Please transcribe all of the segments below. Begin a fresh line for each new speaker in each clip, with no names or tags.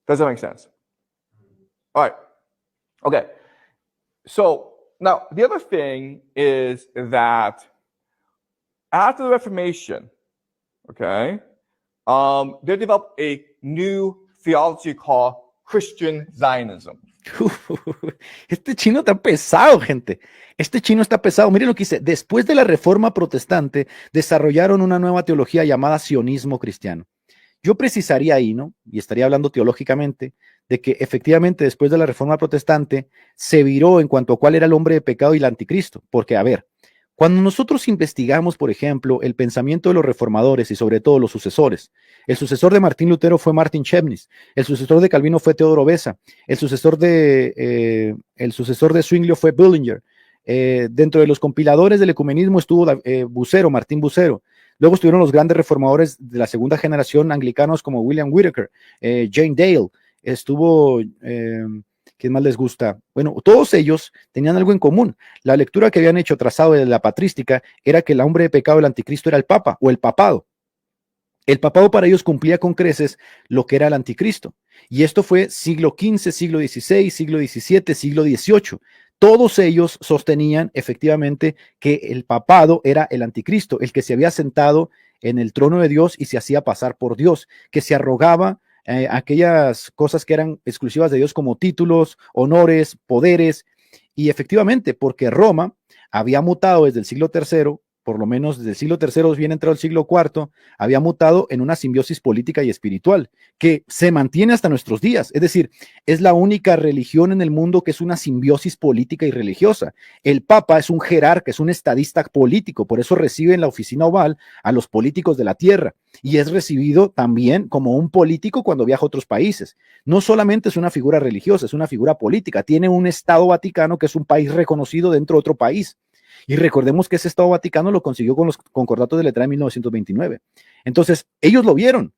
Does that make sense? All right. Okay. So now the other thing is that after the Reformation, okay, they developed a new theology called Christian Zionism.
Este chino está pesado, gente. Este chino está pesado. Miren lo que dice. Después de la Reforma Protestante, desarrollaron una nueva teología llamada sionismo cristiano. Yo precisaría ahí, ¿no? Y estaría hablando teológicamente de que efectivamente después de la Reforma Protestante se viró en cuanto a cuál era el hombre de pecado y el anticristo. Porque, a ver, cuando nosotros investigamos, por ejemplo, el pensamiento de los reformadores y sobre todo los sucesores, el sucesor de Martín Lutero fue Martin Chemnitz, el sucesor de Calvino fue Teodoro Beza, el sucesor de Zwinglio fue Bullinger. Dentro de los compiladores del ecumenismo estuvo Bucero, Martín Bucero. Luego estuvieron los grandes reformadores de la segunda generación anglicanos como William Whitaker, Jane Dale, estuvo... ¿quién más les gusta? Bueno, todos ellos tenían algo en común. La lectura que habían hecho trazado de la patrística era que el hombre de pecado del anticristo era el papa o el papado. El papado para ellos cumplía con creces lo que era el anticristo. Y esto fue siglo XV, siglo XVI, siglo XVII, siglo XVIII. Todos ellos sostenían efectivamente que el papado era el anticristo, el que se había sentado en el trono de Dios y se hacía pasar por Dios, que se arrogaba aquellas cosas que eran exclusivas de Dios como títulos, honores, poderes, y efectivamente porque Roma había mutado desde el siglo III, por lo menos desde el siglo III bien entrado el siglo IV, había mutado en una simbiosis política y espiritual que se mantiene hasta nuestros días. Es decir, es la única religión en el mundo que es una simbiosis política y religiosa. El Papa es un jerarca, es un estadista político, por eso recibe en la oficina oval a los políticos de la tierra y es recibido también como un político cuando viaja a otros países. No solamente es una figura religiosa, es una figura política. Tiene un Estado Vaticano que es un país reconocido dentro de otro país. Y recordemos que ese Estado Vaticano lo consiguió con los concordatos de Letrán en 1929. Entonces, ellos lo vieron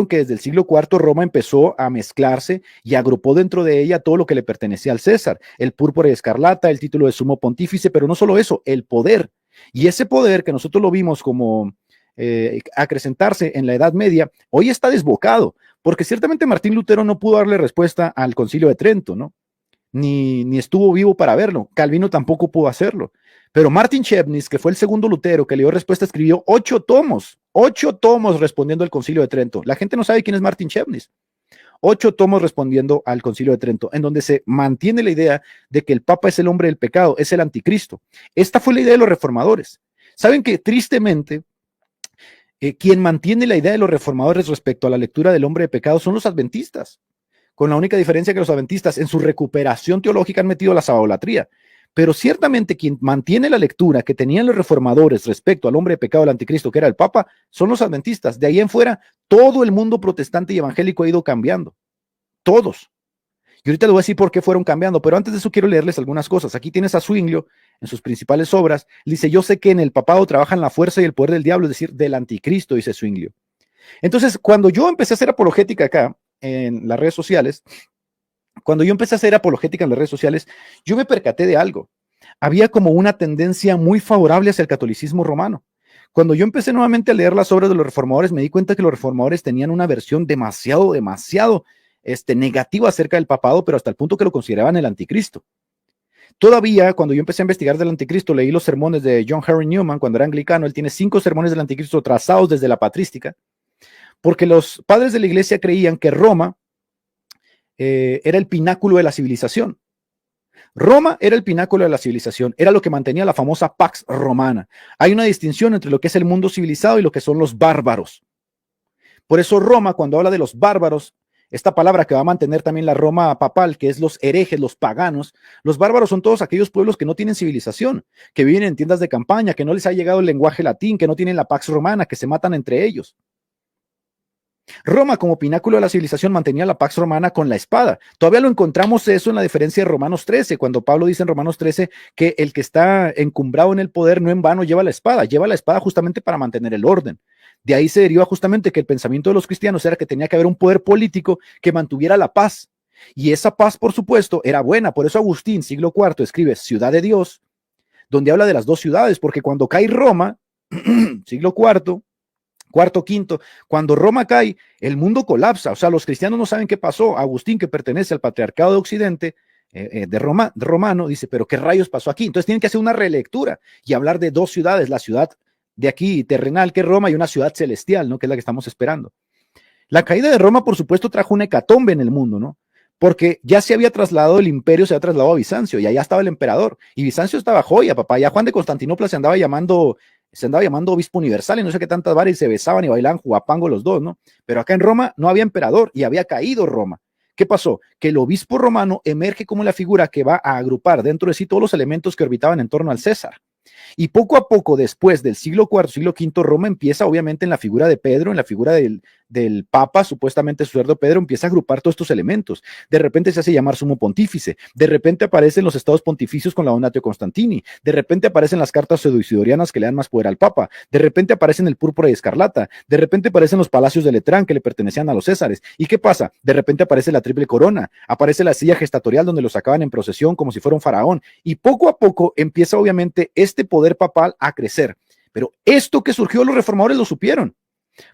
que desde el siglo IV Roma empezó a mezclarse y agrupó dentro de ella todo lo que le pertenecía al César, el púrpura y escarlata, el título de sumo pontífice, pero no solo eso, el poder. Y ese poder que nosotros lo vimos como acrecentarse en la Edad Media, hoy está desbocado, porque ciertamente Martín Lutero no pudo darle respuesta al Concilio de Trento, ¿no? Ni estuvo vivo para verlo. Calvino tampoco pudo hacerlo. Pero Martin Chemnitz, que fue el segundo Lutero que le dio respuesta, escribió 8 tomos respondiendo al Concilio de Trento. La gente no sabe quién es Martin Chemnitz. 8 tomos respondiendo al Concilio de Trento, en donde se mantiene la idea de que el Papa es el hombre del pecado, es el anticristo. Esta fue la idea de los reformadores. Saben que tristemente, quien mantiene la idea de los reformadores respecto a la lectura del hombre de pecado son los adventistas, con la única diferencia que los adventistas en su recuperación teológica han metido la sabaolatría. Pero ciertamente quien mantiene la lectura que tenían los reformadores respecto al hombre de pecado del anticristo, que era el Papa, son los adventistas. De ahí en fuera, todo el mundo protestante y evangélico ha ido cambiando. Todos. Y ahorita les voy a decir por qué fueron cambiando, pero antes de eso quiero leerles algunas cosas. Aquí tienes a Zwinglio en sus principales obras. Dice, yo sé que en el papado trabajan la fuerza y el poder del diablo, es decir, del anticristo, dice Zwinglio. Entonces, cuando yo empecé a hacer apologética acá, en las redes sociales, yo me percaté de algo. Había como una tendencia muy favorable hacia el catolicismo romano. Cuando yo empecé nuevamente a leer las obras de los reformadores, me di cuenta que los reformadores tenían una versión demasiado negativa acerca del papado, pero hasta el punto que lo consideraban el anticristo. Todavía, cuando yo empecé a investigar del anticristo, leí los sermones de John Henry Newman, cuando era anglicano. Él tiene 5 sermones del anticristo trazados desde la patrística, porque los padres de la iglesia creían que Roma era el pináculo de la civilización. Roma era el pináculo de la civilización, era lo que mantenía la famosa Pax Romana. Hay una distinción entre lo que es el mundo civilizado y lo que son los bárbaros. Por eso Roma, cuando habla de los bárbaros, esta palabra que va a mantener también la Roma papal, que es los herejes, los paganos, los bárbaros son todos aquellos pueblos que no tienen civilización, que viven en tiendas de campaña, que no les ha llegado el lenguaje latín, que no tienen la Pax Romana, que se matan entre ellos. Roma, como pináculo de la civilización, mantenía la Pax Romana con la espada. Todavía lo encontramos eso en la diferencia de Romanos 13, cuando Pablo dice en Romanos 13 que el que está encumbrado en el poder no en vano lleva la espada justamente para mantener el orden. De ahí se deriva justamente que el pensamiento de los cristianos era que tenía que haber un poder político que mantuviera la paz. Y esa paz, por supuesto, era buena. Por eso Agustín, siglo IV, escribe Ciudad de Dios, donde habla de las dos ciudades, porque cuando cae Roma, siglo IV, cuarto, quinto, cuando Roma cae, el mundo colapsa, o sea, los cristianos no saben qué pasó. Agustín, que pertenece al patriarcado de Occidente, de Roma, romano, dice, pero ¿qué rayos pasó aquí? Entonces tienen que hacer una relectura y hablar de dos ciudades, la ciudad de aquí, terrenal, que es Roma, y una ciudad celestial, ¿no? Que es la que estamos esperando. La caída de Roma, por supuesto, trajo una hecatombe en el mundo, ¿no? Porque ya se había trasladado el imperio, se había trasladado a Bizancio, y allá estaba el emperador, y Bizancio estaba joya, papá. Ya Juan de Constantinopla se andaba llamando obispo universal, y no sé qué tantas varas, y se besaban y bailaban jugapango los dos, ¿no? Pero acá en Roma no había emperador, y había caído Roma. ¿Qué pasó? Que el obispo romano emerge como la figura que va a agrupar dentro de sí todos los elementos que orbitaban en torno al César. Y poco a poco, después del siglo IV, siglo V, Roma empieza, obviamente, en la figura de Pedro, en la figura del Papa, supuestamente sucesor Pedro, empieza a agrupar todos estos elementos. De repente se hace llamar sumo pontífice, de repente aparecen los estados pontificios con la Donatio Constantini, de repente aparecen las cartas pseudo-isidorianas que le dan más poder al Papa, de repente aparecen el púrpura y escarlata, de repente aparecen los palacios de Letrán que le pertenecían a los Césares. ¿Y qué pasa? De repente aparece la triple corona, aparece la silla gestatorial donde lo sacaban en procesión como si fuera un faraón, y poco a poco empieza, obviamente, este poder papal a crecer. Pero esto que surgió, los reformadores lo supieron,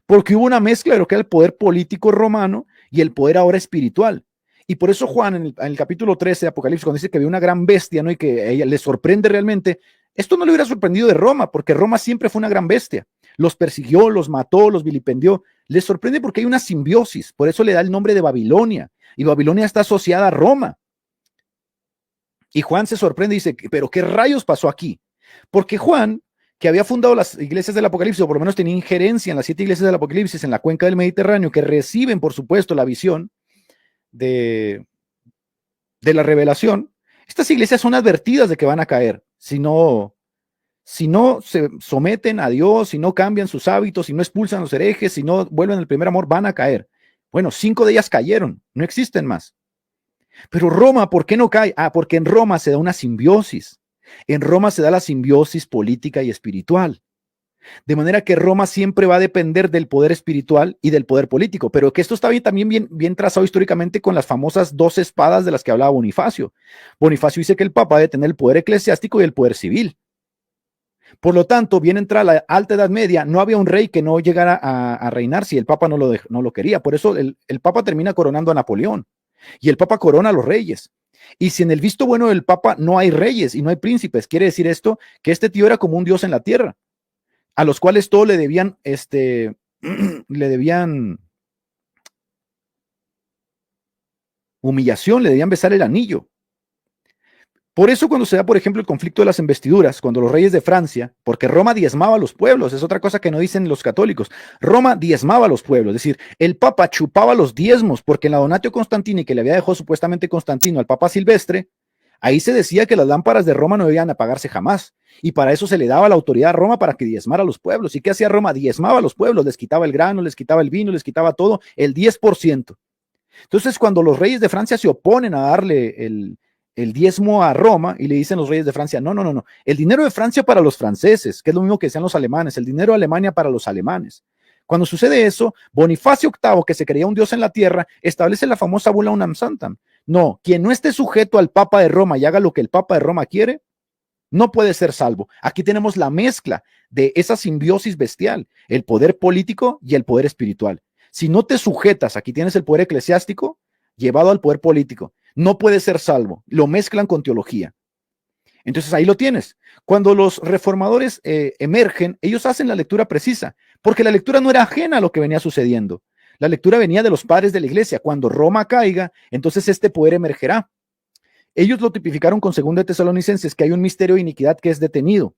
porque hubo una mezcla de lo que era el poder político romano y el poder ahora espiritual. Y por eso Juan, en el capítulo 13 de Apocalipsis, cuando dice que vio una gran bestia, ¿no? Y que a ella le sorprende realmente, esto no le hubiera sorprendido de Roma, porque Roma siempre fue una gran bestia. Los persiguió, los mató, los vilipendió. Les sorprende porque hay una simbiosis, por eso le da el nombre de Babilonia. Y Babilonia está asociada a Roma. Y Juan se sorprende y dice, pero ¿qué rayos pasó aquí? Porque Juan, que había fundado las iglesias del Apocalipsis, o por lo menos tenía injerencia en las 7 iglesias del Apocalipsis en la cuenca del Mediterráneo, que reciben, por supuesto, la visión de la revelación, estas iglesias son advertidas de que van a caer si no se someten a Dios, si no cambian sus hábitos, si no expulsan a los herejes, si no vuelven al primer amor, van a caer. Bueno, 5 de ellas cayeron, no existen más. Pero Roma, ¿por qué no cae? Porque en Roma se da una simbiosis. En Roma se da la simbiosis política y espiritual. De manera que Roma siempre va a depender del poder espiritual y del poder político, pero que esto está también bien trazado históricamente con las famosas 12 espadas de las que hablaba Bonifacio. Bonifacio dice que el Papa debe tener el poder eclesiástico y el poder civil. Por lo tanto, bien entrada la Alta Edad Media, no había un rey que no llegara a reinar si el Papa no lo quería. Por eso el Papa termina coronando a Napoleón y el Papa corona a los reyes. Y si en el visto bueno del Papa no hay reyes y no hay príncipes, quiere decir esto que este tío era como un dios en la tierra, a los cuales todos le debían, humillación, le debían besar el anillo. Por eso cuando se da, por ejemplo, el conflicto de las investiduras, cuando los reyes de Francia, porque Roma diezmaba a los pueblos, es otra cosa que no dicen los católicos, Roma diezmaba a los pueblos, es decir, el Papa chupaba los diezmos, porque en la Donatio Constantini, que le había dejado supuestamente Constantino al Papa Silvestre, ahí se decía que las lámparas de Roma no debían apagarse jamás, y para eso se le daba la autoridad a Roma para que diezmara a los pueblos. ¿Y qué hacía Roma? Diezmaba a los pueblos, les quitaba el grano, les quitaba el vino, les quitaba todo, el 10%. Entonces, cuando los reyes de Francia se oponen a darle el diezmo a Roma y le dicen los reyes de Francia, no, el dinero de Francia para los franceses, que es lo mismo que decían los alemanes, el dinero de Alemania para los alemanes. Cuando sucede eso, Bonifacio VIII, que se creía un dios en la tierra, establece la famosa bula Unam Santam. No, quien no esté sujeto al Papa de Roma y haga lo que el Papa de Roma quiere, no puede ser salvo. Aquí tenemos la mezcla de esa simbiosis bestial, el poder político y el poder espiritual. Si no te sujetas, aquí tienes el poder eclesiástico llevado al poder político. No puede ser salvo. Lo mezclan con teología. Entonces ahí lo tienes. Cuando los reformadores emergen, ellos hacen la lectura precisa, porque la lectura no era ajena a lo que venía sucediendo. La lectura venía de los padres de la iglesia. Cuando Roma caiga, entonces este poder emergerá. Ellos lo tipificaron con 2 de Tesalonicenses, que hay un misterio de iniquidad que es detenido.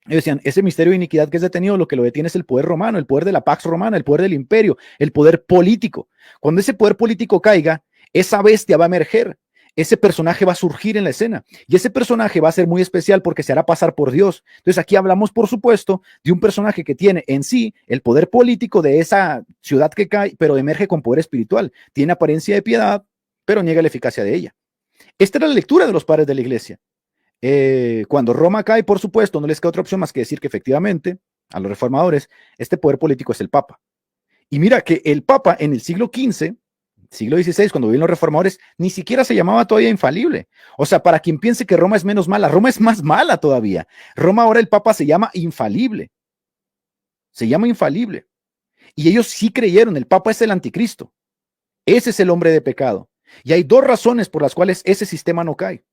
Ellos decían, ese misterio de iniquidad que es detenido, lo que lo detiene es el poder romano, el poder de la Pax Romana, el poder del imperio, el poder político. Cuando ese poder político caiga, esa bestia va a emerger, ese personaje va a surgir en la escena, y ese personaje va a ser muy especial porque se hará pasar por Dios. Entonces aquí hablamos, por supuesto, de un personaje que tiene en sí el poder político de esa ciudad que cae, pero emerge con poder espiritual. Tiene apariencia de piedad, pero niega la eficacia de ella. Esta era la lectura de los padres de la iglesia. Cuando Roma cae, por supuesto, no les queda otra opción más que decir que efectivamente, a los reformadores, este poder político es el Papa. Y mira que el Papa en el siglo XV, siglo XVI, cuando vivían los reformadores, ni siquiera se llamaba todavía infalible. O sea, para quien piense que Roma es menos mala, Roma es más mala todavía. Roma ahora el Papa se llama infalible. Se llama infalible. Y ellos sí creyeron, el Papa es el anticristo. Ese es el hombre de pecado. Y hay dos razones por las cuales ese sistema no cae.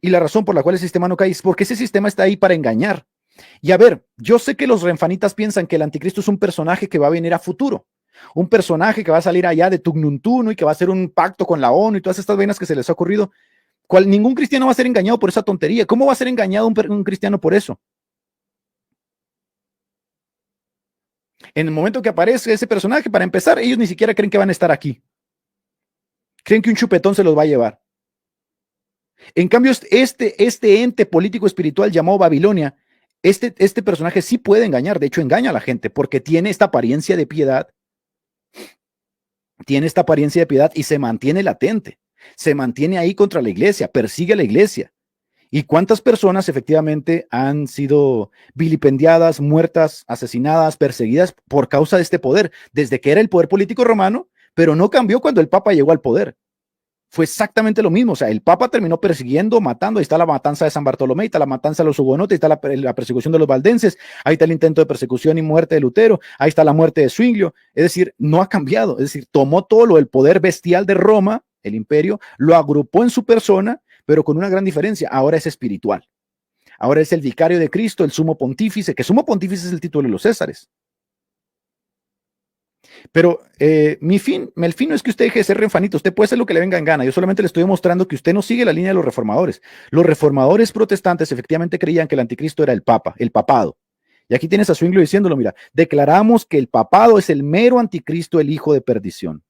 Y la razón por la cual el sistema no cae es porque ese sistema está ahí para engañar. Y a ver, yo sé que los renfanitas piensan que el anticristo es un personaje que va a venir a futuro. Un personaje que va a salir allá de Tugnuntuno y que va a hacer un pacto con la ONU y todas estas vainas que se les ha ocurrido. Ningún cristiano va a ser engañado por esa tontería. ¿Cómo va a ser engañado un cristiano por eso? En el momento que aparece ese personaje, para empezar, ellos ni siquiera creen que van a estar aquí. Creen que un chupetón se los va a llevar. En cambio, este ente político espiritual llamado Babilonia, este personaje sí puede engañar, de hecho engaña a la gente porque tiene esta apariencia de piedad, y se mantiene latente, se mantiene ahí contra la iglesia, persigue a la iglesia. ¿Y cuántas personas efectivamente han sido vilipendiadas, muertas, asesinadas, perseguidas por causa de este poder? Desde que era el poder político romano, pero no cambió cuando el Papa llegó al poder. Fue exactamente lo mismo. O sea, el Papa terminó persiguiendo, matando. Ahí está la matanza de San Bartolomé, ahí está la matanza de los hugonotes, ahí está la persecución de los valdenses, ahí está el intento de persecución y muerte de Lutero, ahí está la muerte de Zwinglio. Es decir, no ha cambiado. Es decir, tomó todo lo del poder bestial de Roma, el imperio, lo agrupó en su persona, pero con una gran diferencia. Ahora es espiritual. Ahora es el vicario de Cristo, el sumo pontífice, que sumo pontífice es el título de los Césares. Pero el fin no es que usted deje de ser renfanito, usted puede hacer lo que le venga en gana. Yo solamente le estoy mostrando que usted no sigue la línea de los reformadores. Los reformadores protestantes efectivamente creían que el anticristo era el Papa, el papado. Y aquí tienes a Zwinglio diciéndolo, mira, declaramos que el papado es el mero anticristo, el hijo de perdición.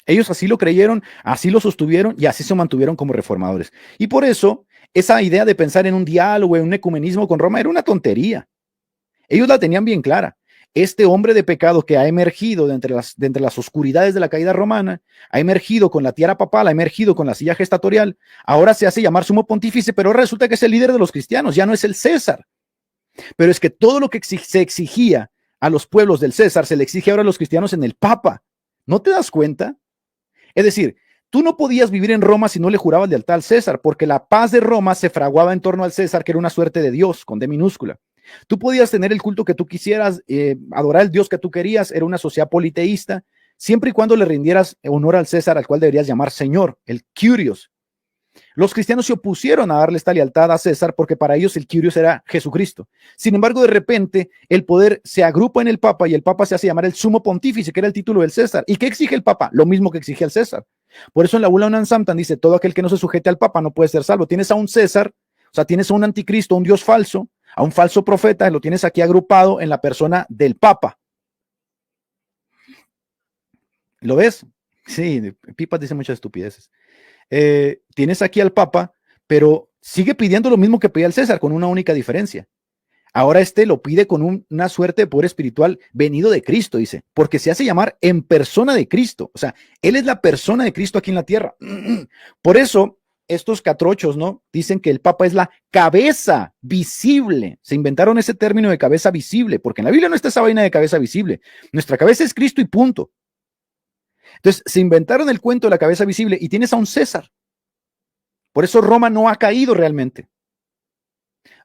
Ellos así lo creyeron, así lo sostuvieron y así se mantuvieron como reformadores. Y por eso, esa idea de pensar en un diálogo, en un ecumenismo con Roma, era una tontería. Ellos la tenían bien clara. Este hombre de pecado que ha emergido de entre las oscuridades de la caída romana, ha emergido con la tiara papal, ha emergido con la silla gestatorial, ahora se hace llamar sumo pontífice, pero resulta que es el líder de los cristianos, ya no es el César. Pero es que todo lo que se exigía a los pueblos del César, se le exige ahora a los cristianos en el Papa. ¿No te das cuenta? Es decir, tú no podías vivir en Roma si no le jurabas lealtad al César, porque la paz de Roma se fraguaba en torno al César, que era una suerte de Dios, con D minúscula. Tú podías tener el culto que tú quisieras, adorar al Dios que tú querías, era una sociedad politeísta, siempre y cuando le rindieras honor al César, al cual deberías llamar Señor, el Kyrios. Los cristianos se opusieron a darle esta lealtad a César porque para ellos el Kyrios era Jesucristo. Sin embargo, de repente, el poder se agrupa en el Papa y el Papa se hace llamar el sumo pontífice, que era el título del César. ¿Y qué exige el Papa? Lo mismo que exige el César. Por eso en la Bula Unam Sanctam dice, todo aquel que no se sujete al Papa no puede ser salvo. Tienes a un César, o sea, tienes a un anticristo, a un Dios falso, a un falso profeta, lo tienes aquí agrupado en la persona del Papa. ¿Lo ves? Sí, Pipas dice muchas estupideces. Tienes aquí al Papa, pero sigue pidiendo lo mismo que pedía el César, con una única diferencia. Ahora lo pide con una suerte de poder espiritual venido de Cristo, dice, porque se hace llamar en persona de Cristo. O sea, él es la persona de Cristo aquí en la tierra. Por eso, estos catrochos, ¿no? Dicen que el Papa es la cabeza visible. Se inventaron ese término de cabeza visible, porque en la Biblia no está esa vaina de cabeza visible. Nuestra cabeza es Cristo y punto. Entonces, se inventaron el cuento de la cabeza visible y tienes a un César. Por eso Roma no ha caído realmente.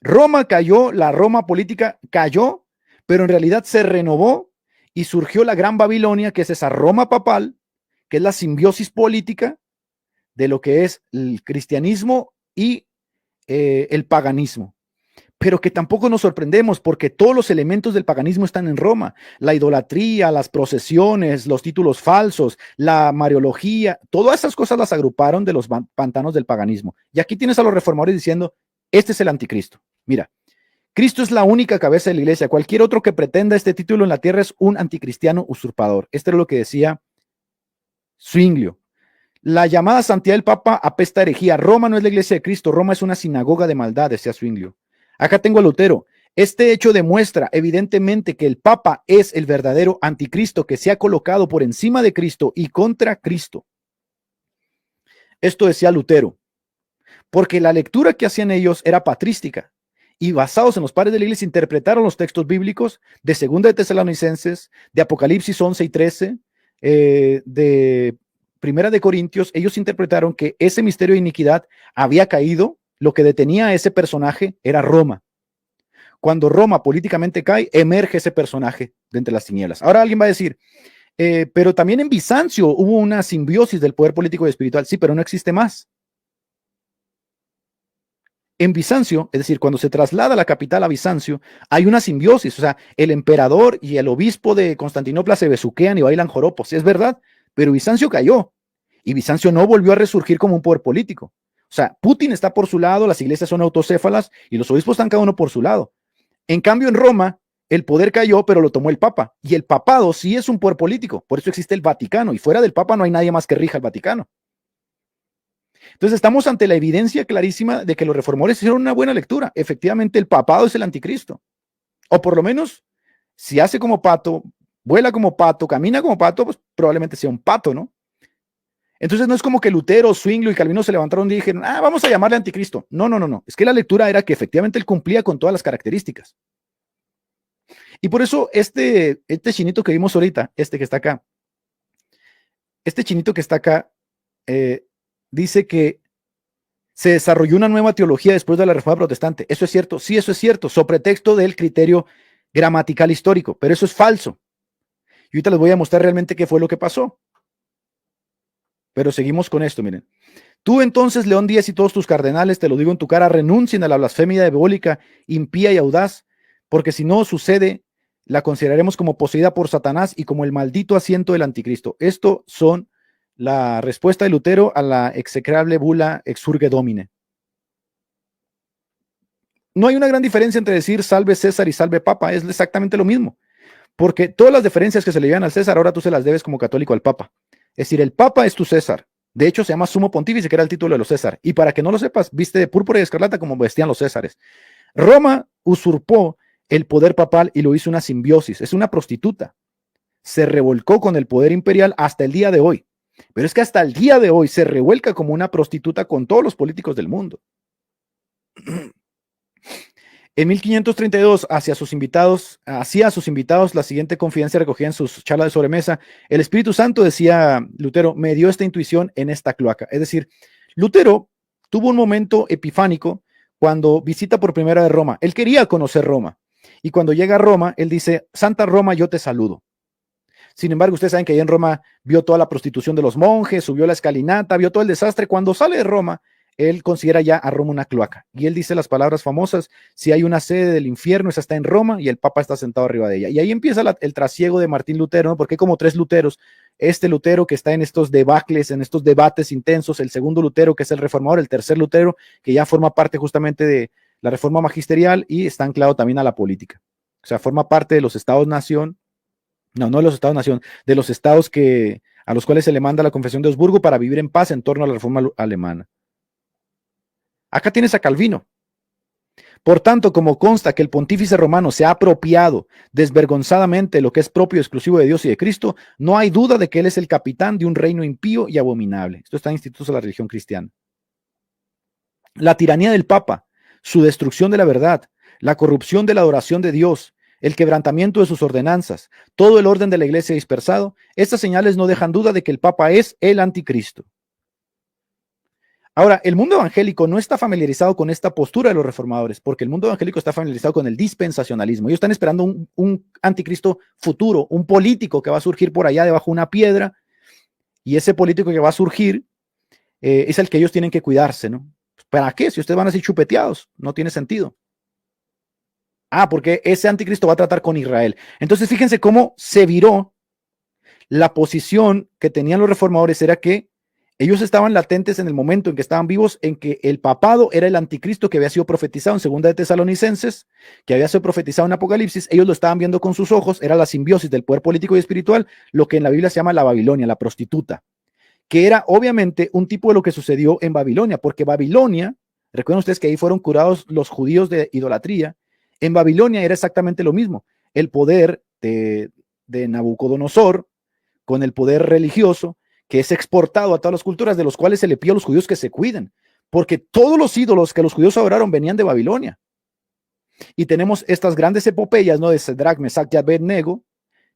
Roma cayó, la Roma política cayó, pero en realidad se renovó y surgió la Gran Babilonia, que es esa Roma papal, que es la simbiosis política de lo que es el cristianismo y el paganismo. Pero que tampoco nos sorprendemos porque todos los elementos del paganismo están en Roma. La idolatría, las procesiones, los títulos falsos, la mariología, todas esas cosas las agruparon de los pantanos del paganismo. Y aquí tienes a los reformadores diciendo, este es el anticristo. Mira, Cristo es la única cabeza de la iglesia. Cualquier otro que pretenda este título en la tierra es un anticristiano usurpador. Esto es lo que decía Zwinglio. La llamada santidad del Papa apesta a herejía. Roma no es la iglesia de Cristo, Roma es una sinagoga de maldad, decía Zwinglio. Acá tengo a Lutero. Este hecho demuestra evidentemente que el Papa es el verdadero anticristo que se ha colocado por encima de Cristo y contra Cristo. Esto decía Lutero, porque la lectura que hacían ellos era patrística y basados en los padres de la iglesia interpretaron los textos bíblicos de 2 de Tesalonicenses, de Apocalipsis 11 y 13, de 1 de Corintios. Ellos interpretaron que ese misterio de iniquidad había caído. Lo que detenía a ese personaje era Roma. cuando Roma políticamente cae, emerge ese personaje de entre las tinieblas. Ahora alguien va a decir, pero también en Bizancio hubo una simbiosis del poder político y espiritual. Sí, pero no existe más. En Bizancio, es decir, cuando se traslada la capital a Bizancio, hay una simbiosis. O sea, el emperador y el obispo de Constantinopla se besuquean y bailan joropos. Es verdad, pero Bizancio cayó y Bizancio no volvió a resurgir como un poder político. O sea, Putin está por su lado, las iglesias son autocéfalas y los obispos están cada uno por su lado. En cambio, en Roma, el poder cayó, pero lo tomó el Papa. Y el papado sí es un poder político. Por eso existe el Vaticano. Y fuera del Papa no hay nadie más que rija el Vaticano. Entonces estamos ante la evidencia clarísima de que los reformadores hicieron una buena lectura. Efectivamente, el papado es el anticristo. O por lo menos, si hace como pato, vuela como pato, camina como pato, pues probablemente sea un pato, ¿no? Entonces no es como que Lutero, Zwinglio y Calvino se levantaron y dijeron, vamos a llamarle anticristo. No, no, no, no. Es que la lectura era que efectivamente él cumplía con todas las características. Y por eso este chinito que vimos ahorita, este que está acá, dice que se desarrolló una nueva teología después de la Reforma Protestante. ¿Eso es cierto? Sí, eso es cierto, sobre pretexto del criterio gramatical histórico, pero eso es falso. Y ahorita les voy a mostrar realmente qué fue lo que pasó. Pero seguimos con esto, miren. Tú entonces, León Díaz y todos tus cardenales, te lo digo en tu cara, renuncien a la blasfemia diabólica, impía y audaz, porque si no sucede, la consideraremos como poseída por Satanás y como el maldito asiento del anticristo. Esto son la respuesta de Lutero a la execrable bula Exurge Domine. No hay una gran diferencia entre decir salve César y salve Papa, es exactamente lo mismo, porque todas las deferencias que se le llevan al César, ahora tú se las debes como católico al Papa. Es decir, el Papa es tu César. De hecho, se llama Sumo Pontífice, que era el título de los César. Y para que no lo sepas, viste de púrpura y escarlata como vestían los Césares. Roma usurpó el poder papal y lo hizo una simbiosis. Es una prostituta. Se revolcó con el poder imperial hasta el día de hoy. Pero es que hasta el día de hoy se revuelca como una prostituta con todos los políticos del mundo. En 1532, hacía a sus invitados la siguiente confidencia recogida en sus charlas de sobremesa. El Espíritu Santo, decía Lutero, me dio esta intuición en esta cloaca. Es decir, Lutero tuvo un momento epifánico cuando visita por primera vez Roma. Él quería conocer Roma. Y cuando llega a Roma, él dice, Santa Roma, yo te saludo. Sin embargo, ustedes saben que ahí en Roma vio toda la prostitución de los monjes, subió la escalinata, vio todo el desastre. Cuando sale de Roma, él considera ya a Roma una cloaca. Y él dice las palabras famosas, si hay una sede del infierno, esa está en Roma y el Papa está sentado arriba de ella. Y ahí empieza el trasiego de Martín Lutero, ¿no? Porque hay como tres Luteros. Este Lutero que está en estos debacles, en estos debates intensos, el segundo Lutero que es el reformador, el tercer Lutero que ya forma parte justamente de la reforma magisterial y está anclado también a la política. O sea, forma parte de los estados-nación, no de los estados-nación, de los estados a los cuales se le manda la Confesión de Augsburgo para vivir en paz en torno a la reforma alemana. Acá tienes a Calvino. Por tanto, como consta que el pontífice romano se ha apropiado desvergonzadamente de lo que es propio y exclusivo de Dios y de Cristo, no hay duda de que él es el capitán de un reino impío y abominable. Esto está en Institutos de la Religión Cristiana. La tiranía del Papa, su destrucción de la verdad, la corrupción de la adoración de Dios, el quebrantamiento de sus ordenanzas, todo el orden de la iglesia dispersado, estas señales no dejan duda de que el Papa es el anticristo. Ahora, el mundo evangélico no está familiarizado con esta postura de los reformadores, porque el mundo evangélico está familiarizado con el dispensacionalismo. Ellos están esperando un anticristo futuro, un político que va a surgir por allá debajo de una piedra, y ese político que va a surgir es el que ellos tienen que cuidarse, ¿no? ¿Para qué? Si ustedes van a ser chupeteados, no tiene sentido. Porque ese anticristo va a tratar con Israel. Entonces, fíjense cómo se viró la posición que tenían los reformadores, era que ellos estaban latentes en el momento en que estaban vivos, en que el papado era el anticristo que había sido profetizado en Segunda de Tesalonicenses, que había sido profetizado en Apocalipsis. Ellos lo estaban viendo con sus ojos, era la simbiosis del poder político y espiritual, lo que en la Biblia se llama la Babilonia, la prostituta, que era obviamente un tipo de lo que sucedió en Babilonia, porque Babilonia, recuerden ustedes que ahí fueron curados los judíos de idolatría. En Babilonia era exactamente lo mismo, el poder de Nabucodonosor con el poder religioso que es exportado a todas las culturas, de los cuales se le pide a los judíos que se cuiden, porque todos los ídolos que los judíos adoraron venían de Babilonia. Y tenemos estas grandes epopeyas, ¿no? De Sadrach, Mesach y Abednego,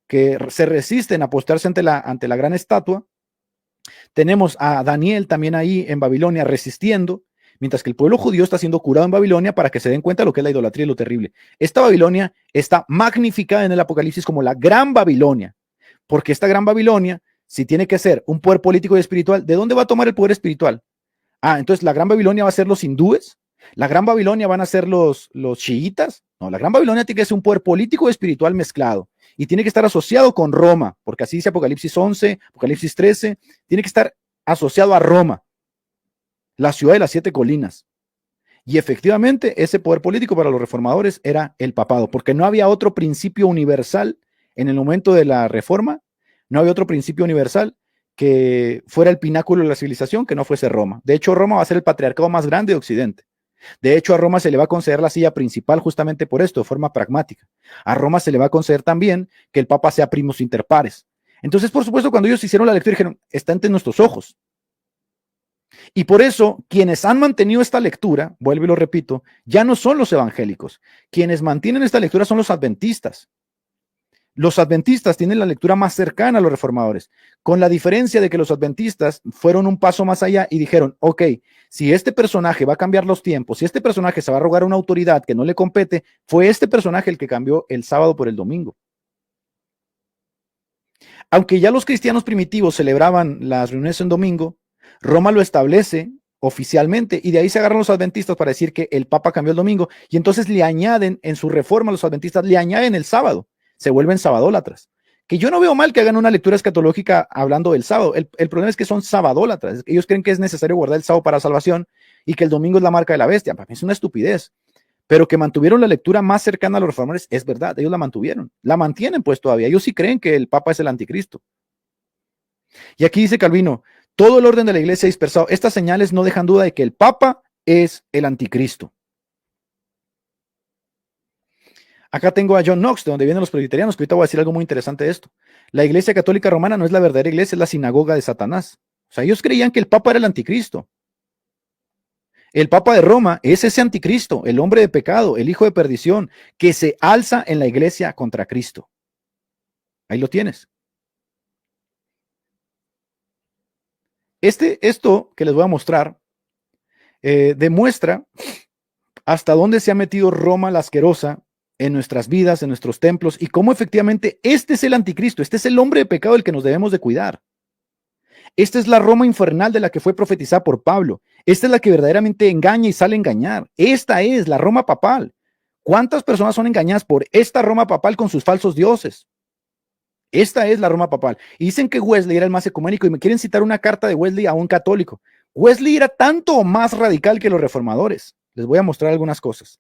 que se resisten a postrarse ante la gran estatua. Tenemos a Daniel también ahí en Babilonia resistiendo, mientras que el pueblo judío está siendo curado en Babilonia para que se den cuenta de lo que es la idolatría y lo terrible. Esta Babilonia está magnificada en el Apocalipsis como la Gran Babilonia, porque esta Gran Babilonia, si tiene que ser un poder político y espiritual, ¿de dónde va a tomar el poder espiritual? Entonces la Gran Babilonia va a ser los hindúes, la Gran Babilonia van a ser los chiitas. No, la Gran Babilonia tiene que ser un poder político y espiritual mezclado y tiene que estar asociado con Roma, porque así dice Apocalipsis 11, Apocalipsis 13, tiene que estar asociado a Roma, la ciudad de las 7 colinas. Y efectivamente ese poder político para los reformadores era el papado, porque no había otro principio universal en el momento de la reforma, no había otro principio universal que fuera el pináculo de la civilización que no fuese Roma. De hecho, Roma va a ser el patriarcado más grande de Occidente. De hecho, a Roma se le va a conceder la silla principal justamente por esto, de forma pragmática. A Roma se le va a conceder también que el Papa sea primus inter pares. Entonces, por supuesto, cuando ellos hicieron la lectura, dijeron, está ante nuestros ojos. Y por eso, quienes han mantenido esta lectura, vuelvo y lo repito, ya no son los evangélicos. Quienes mantienen esta lectura son los adventistas. Los adventistas tienen la lectura más cercana a los reformadores, con la diferencia de que los adventistas fueron un paso más allá y dijeron, ok, si este personaje va a cambiar los tiempos, si este personaje se va a rogar a una autoridad que no le compete, fue este personaje el que cambió el sábado por el domingo. Aunque ya los cristianos primitivos celebraban las reuniones en domingo, Roma lo establece oficialmente y de ahí se agarran los adventistas para decir que el Papa cambió el domingo y entonces le añaden en su reforma, los adventistas le añaden el sábado. Se vuelven sabadólatras. Que yo no veo mal que hagan una lectura escatológica hablando del sábado. El problema es que son sabadólatras. Ellos creen que es necesario guardar el sábado para salvación y que el domingo es la marca de la bestia. Para mí es una estupidez. Pero que mantuvieron la lectura más cercana a los reformadores es verdad. Ellos la mantuvieron. La mantienen pues todavía. Ellos sí creen que el Papa es el anticristo. Y aquí dice Calvino, todo el orden de la iglesia dispersado. Estas señales no dejan duda de que el Papa es el anticristo. Acá tengo a John Knox, de donde vienen los presbiterianos, que ahorita voy a decir algo muy interesante de esto. La iglesia católica romana no es la verdadera iglesia, es la sinagoga de Satanás. O sea, ellos creían que el Papa era el anticristo. El Papa de Roma es ese anticristo, el hombre de pecado, el hijo de perdición, que se alza en la iglesia contra Cristo. Ahí lo tienes. Esto que les voy a mostrar demuestra hasta dónde se ha metido Roma la asquerosa en nuestras vidas, en nuestros templos, y cómo efectivamente este es el anticristo, este es el hombre de pecado del que nos debemos de cuidar. Esta es la Roma infernal de la que fue profetizada por Pablo. Esta es la que verdaderamente engaña y sale a engañar. Esta es la Roma papal. ¿Cuántas personas son engañadas por esta Roma papal con sus falsos dioses? Esta es la Roma papal. Y dicen que Wesley era el más ecuménico y me quieren citar una carta de Wesley a un católico. Wesley era tanto más radical que los reformadores. Les voy a mostrar algunas cosas.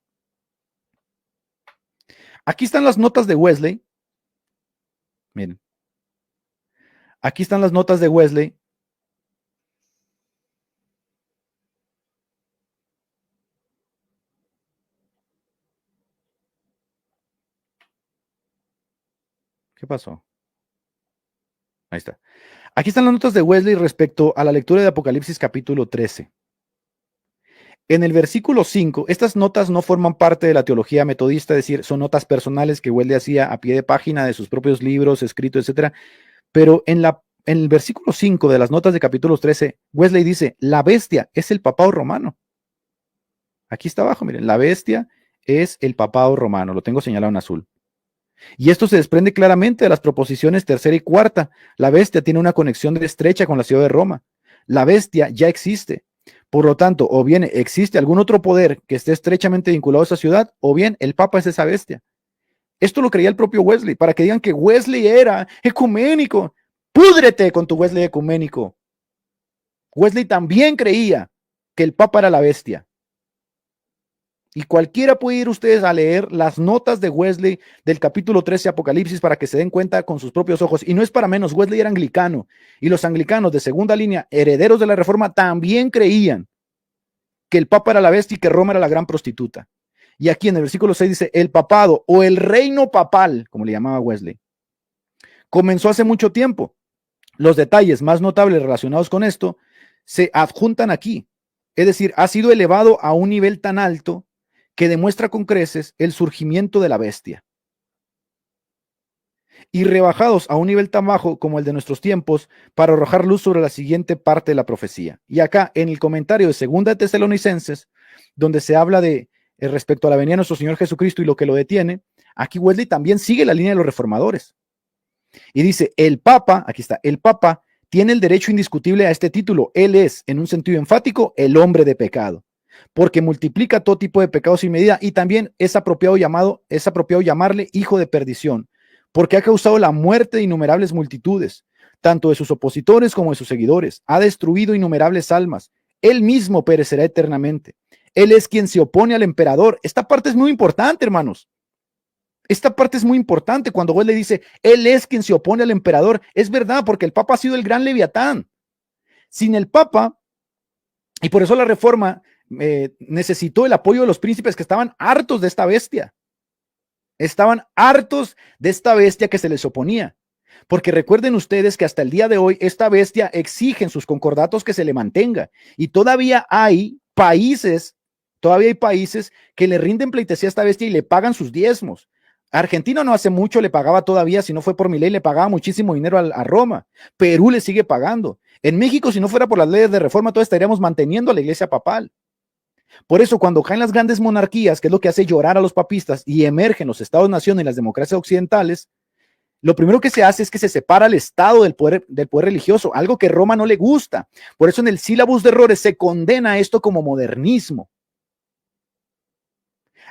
Aquí están las notas de Wesley. Miren. Aquí están las notas de Wesley. ¿Qué pasó? Ahí está. Aquí están las notas de Wesley respecto a la lectura de Apocalipsis capítulo 13. En el versículo 5, estas notas no forman parte de la teología metodista, es decir, son notas personales que Wesley hacía a pie de página de sus propios libros, escritos, etcétera. Pero en el versículo 5 de las notas de capítulo 13, Wesley dice, la bestia es el papado romano. Aquí está abajo, miren, la bestia es el papado romano, lo tengo señalado en azul. Y esto se desprende claramente de las proposiciones tercera y cuarta. La bestia tiene una conexión estrecha con la ciudad de Roma. La bestia ya existe. Por lo tanto, o bien existe algún otro poder que esté estrechamente vinculado a esa ciudad, o bien el Papa es esa bestia. Esto lo creía el propio Wesley, para que digan que Wesley era ecuménico. ¡Púdrete con tu Wesley ecuménico! Wesley también creía que el Papa era la bestia. Y cualquiera puede ir ustedes a leer las notas de Wesley del capítulo 13 Apocalipsis para que se den cuenta con sus propios ojos. Y no es para menos, Wesley era anglicano. Y los anglicanos de segunda línea, herederos de la Reforma, también creían que el Papa era la bestia y que Roma era la gran prostituta. Y aquí en el versículo 6 dice, el papado o el reino papal, como le llamaba Wesley, comenzó hace mucho tiempo. Los detalles más notables relacionados con esto se adjuntan aquí. Es decir, ha sido elevado a un nivel tan alto que demuestra con creces el surgimiento de la bestia. y rebajados a un nivel tan bajo como el de nuestros tiempos para arrojar luz sobre la siguiente parte de la profecía. Y acá en el comentario de Segunda de Tesalonicenses, donde se habla de respecto a la venida de nuestro Señor Jesucristo y lo que lo detiene, aquí Wesley también sigue la línea de los reformadores. Y dice, el Papa, aquí está, el Papa tiene el derecho indiscutible a este título. Él es, en un sentido enfático, el hombre de pecado, porque multiplica todo tipo de pecados sin medida, y también es apropiado llamarle hijo de perdición, porque ha causado la muerte de innumerables multitudes, tanto de sus opositores como de sus seguidores. Ha destruido innumerables almas. Él mismo perecerá eternamente. Él es quien se opone al emperador. Esta parte es muy importante, hermanos. Esta parte es muy importante cuando Wesley dice, él es quien se opone al emperador. Es verdad, porque el Papa ha sido el gran Leviatán. Sin el Papa, y por eso la Reforma necesitó el apoyo de los príncipes que estaban hartos de esta bestia. Estaban hartos de esta bestia que se les oponía. Porque recuerden ustedes que hasta el día de hoy esta bestia exige en sus concordatos que se le mantenga. Y todavía hay países que le rinden pleitesía a esta bestia y le pagan sus diezmos. Argentina no hace mucho le pagaba todavía, si no fue por Milei, le pagaba muchísimo dinero a Roma. Perú le sigue pagando. En México, si no fuera por las leyes de reforma, todavía estaríamos manteniendo a la iglesia papal. Por eso, cuando caen las grandes monarquías, que es lo que hace llorar a los papistas, y emergen los estados-nación y las democracias occidentales, lo primero que se hace es que se separa el Estado del poder religioso, algo que a Roma no le gusta. Por eso en el sílabus de errores se condena esto como modernismo.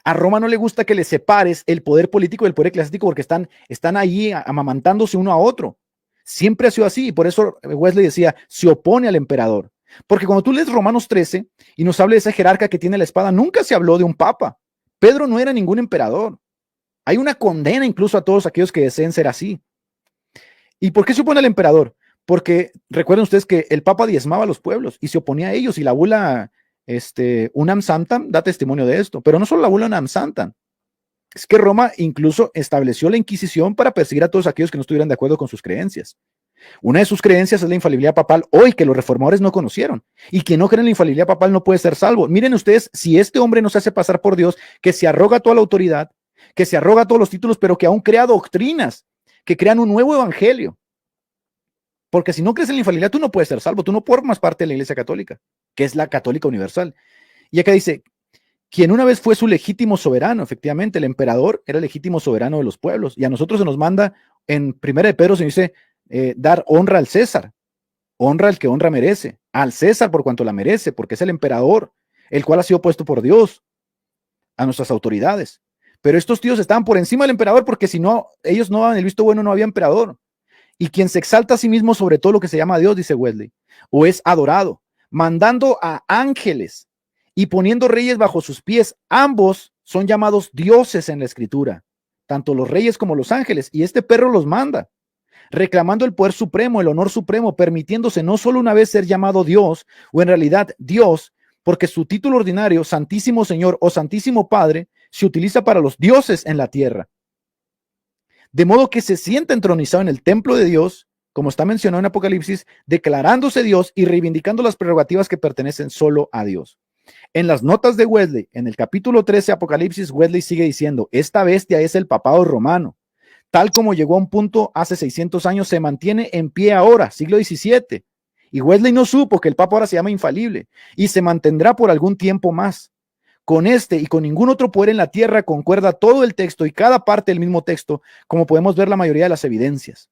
A Roma no le gusta que le separes el poder político del poder eclesiástico porque están ahí amamantándose uno a otro. Siempre ha sido así, y por eso Wesley decía, se opone al emperador. Porque cuando tú lees Romanos 13 y nos habla de ese jerarca que tiene la espada, nunca se habló de un papa. Pedro no era ningún emperador. Hay una condena incluso a todos aquellos que deseen ser así. ¿Y por qué se opone al emperador? Porque recuerden ustedes que el papa diezmaba a los pueblos y se oponía a ellos, y la bula Unam Santam da testimonio de esto. Pero no solo la bula Unam Santam, es que Roma incluso estableció la Inquisición para perseguir a todos aquellos que no estuvieran de acuerdo con sus creencias. Una de sus creencias es la infalibilidad papal, hoy que los reformadores no conocieron, y quien no cree en la infalibilidad papal no puede ser salvo. Miren ustedes, si este hombre no se hace pasar por Dios, que se arroga toda la autoridad, que se arroga todos los títulos, pero que aún crea doctrinas, que crean un nuevo evangelio. Porque si no crees en la infalibilidad, tú no puedes ser salvo, tú no formas parte de la Iglesia Católica, que es la católica universal. Y acá dice, quien una vez fue su legítimo soberano, efectivamente, el emperador era el legítimo soberano de los pueblos, y a nosotros se nos manda, en 1 de Pedro se dice, dar honra al César, honra al que honra merece, al César por cuanto la merece, porque es el emperador, el cual ha sido puesto por Dios a nuestras autoridades. Pero estos tíos estaban por encima del emperador, porque si no, ellos no daban el visto bueno, no había emperador. Y quien se exalta a sí mismo sobre todo lo que se llama Dios, dice Wesley, o es adorado, mandando a ángeles y poniendo reyes bajo sus pies, ambos son llamados dioses en la escritura, tanto los reyes como los ángeles, y este perro los manda, reclamando el poder supremo, el honor supremo, permitiéndose no solo una vez ser llamado Dios, o en realidad Dios, porque su título ordinario, Santísimo Señor o Santísimo Padre, se utiliza para los dioses en la tierra. De modo que se sienta entronizado en el templo de Dios, como está mencionado en Apocalipsis, declarándose Dios y reivindicando las prerrogativas que pertenecen solo a Dios. En las notas de Wesley, en el capítulo 13 de Apocalipsis, Wesley sigue diciendo, esta bestia es el papado romano. Tal como llegó a un punto hace 600 años, se mantiene en pie ahora, siglo XVII. Y Wesley no supo que el papa ahora se llama infalible y se mantendrá por algún tiempo más. Con este y con ningún otro poder en la tierra concuerda todo el texto y cada parte del mismo texto, como podemos ver la mayoría de las evidencias.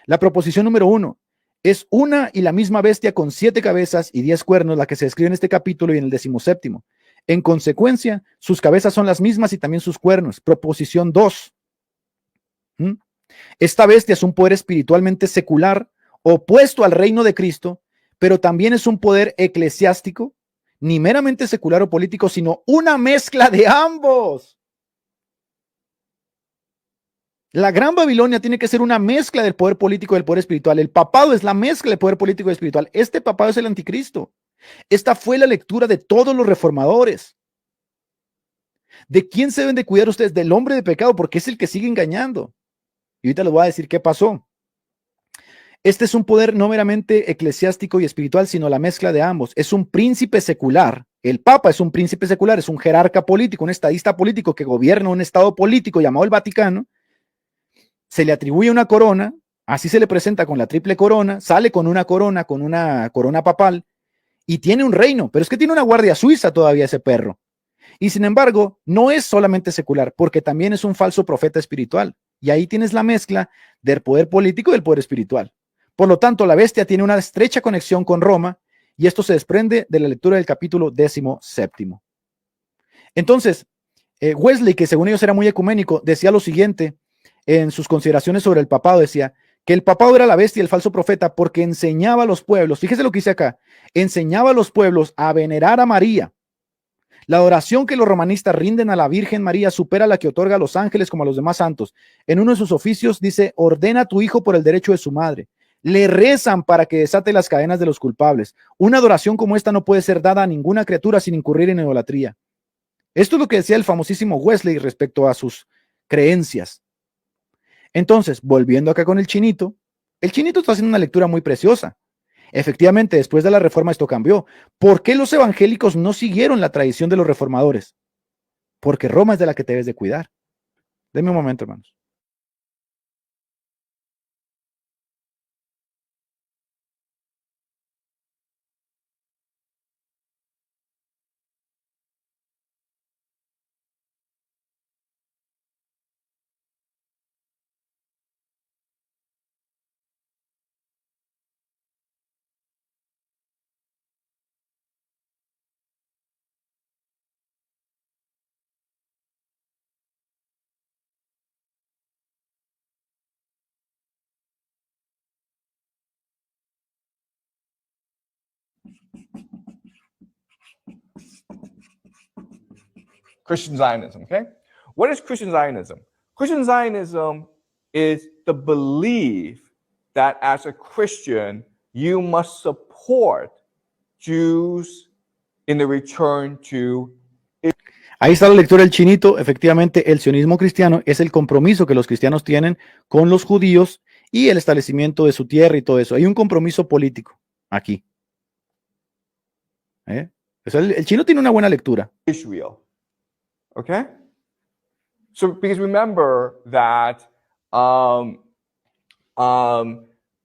La proposición número 1 es una y la misma bestia con 7 cabezas y 10 cuernos, la que se describe en este capítulo y en el 17º. En consecuencia, sus cabezas son las mismas y también sus cuernos. Proposición 2. Esta bestia es un poder espiritualmente secular, opuesto al reino de Cristo, pero también es un poder eclesiástico, ni meramente secular o político, sino una mezcla de ambos. La Gran Babilonia tiene que ser una mezcla del poder político y del poder espiritual. El papado es la mezcla del poder político y espiritual. Este papado es el anticristo. Esta fue la lectura de todos los reformadores. ¿De quién se deben de cuidar ustedes? Del hombre de pecado, porque es el que sigue engañando. Y ahorita les voy a decir qué pasó. Este es un poder no meramente eclesiástico y espiritual, sino la mezcla de ambos. Es un príncipe secular. El Papa es un príncipe secular, es un jerarca político, un estadista político que gobierna un estado político llamado el Vaticano. se le atribuye una corona, así se le presenta con la triple corona, sale con una corona papal y tiene un reino, pero es que tiene una guardia suiza todavía ese perro. Y sin embargo, no es solamente secular, porque también es un falso profeta espiritual. Y ahí tienes la mezcla del poder político y del poder espiritual. Por lo tanto, la bestia tiene una estrecha conexión con Roma y esto se desprende de la lectura del capítulo 17. Entonces, Wesley, que según ellos era muy ecuménico, decía lo siguiente en sus consideraciones sobre el papado, decía que el papado era la bestia, el falso profeta, porque enseñaba a los pueblos, fíjese lo que dice acá, enseñaba a los pueblos a venerar a María. La adoración que los romanistas rinden a la Virgen María supera la que otorga a los ángeles como a los demás santos. En uno de sus oficios dice, ordena a tu hijo por el derecho de su madre. Le rezan para que desate las cadenas de los culpables. Una adoración como esta no puede ser dada a ninguna criatura sin incurrir en idolatría. Esto es lo que decía el famosísimo Wesley respecto a sus creencias. Entonces, volviendo acá con el chinito está haciendo una lectura muy preciosa. Efectivamente, después de la reforma esto cambió. ¿Por qué los evangélicos no siguieron la tradición de los reformadores? Porque Roma es de la que te debes de cuidar. Denme un momento, hermanos.
Christian Zionism, okay? What is Christian Zionism? Christian Zionism is the belief that as a Christian, you must support Jews in the return to.
Ahí está la lectura del chinito. Efectivamente, el sionismo cristiano es el compromiso que los cristianos tienen con los judíos y el establecimiento de su tierra y todo eso. Hay un compromiso político aquí. O sea, el chino tiene una buena lectura.
Israel. Okay? So, because remember that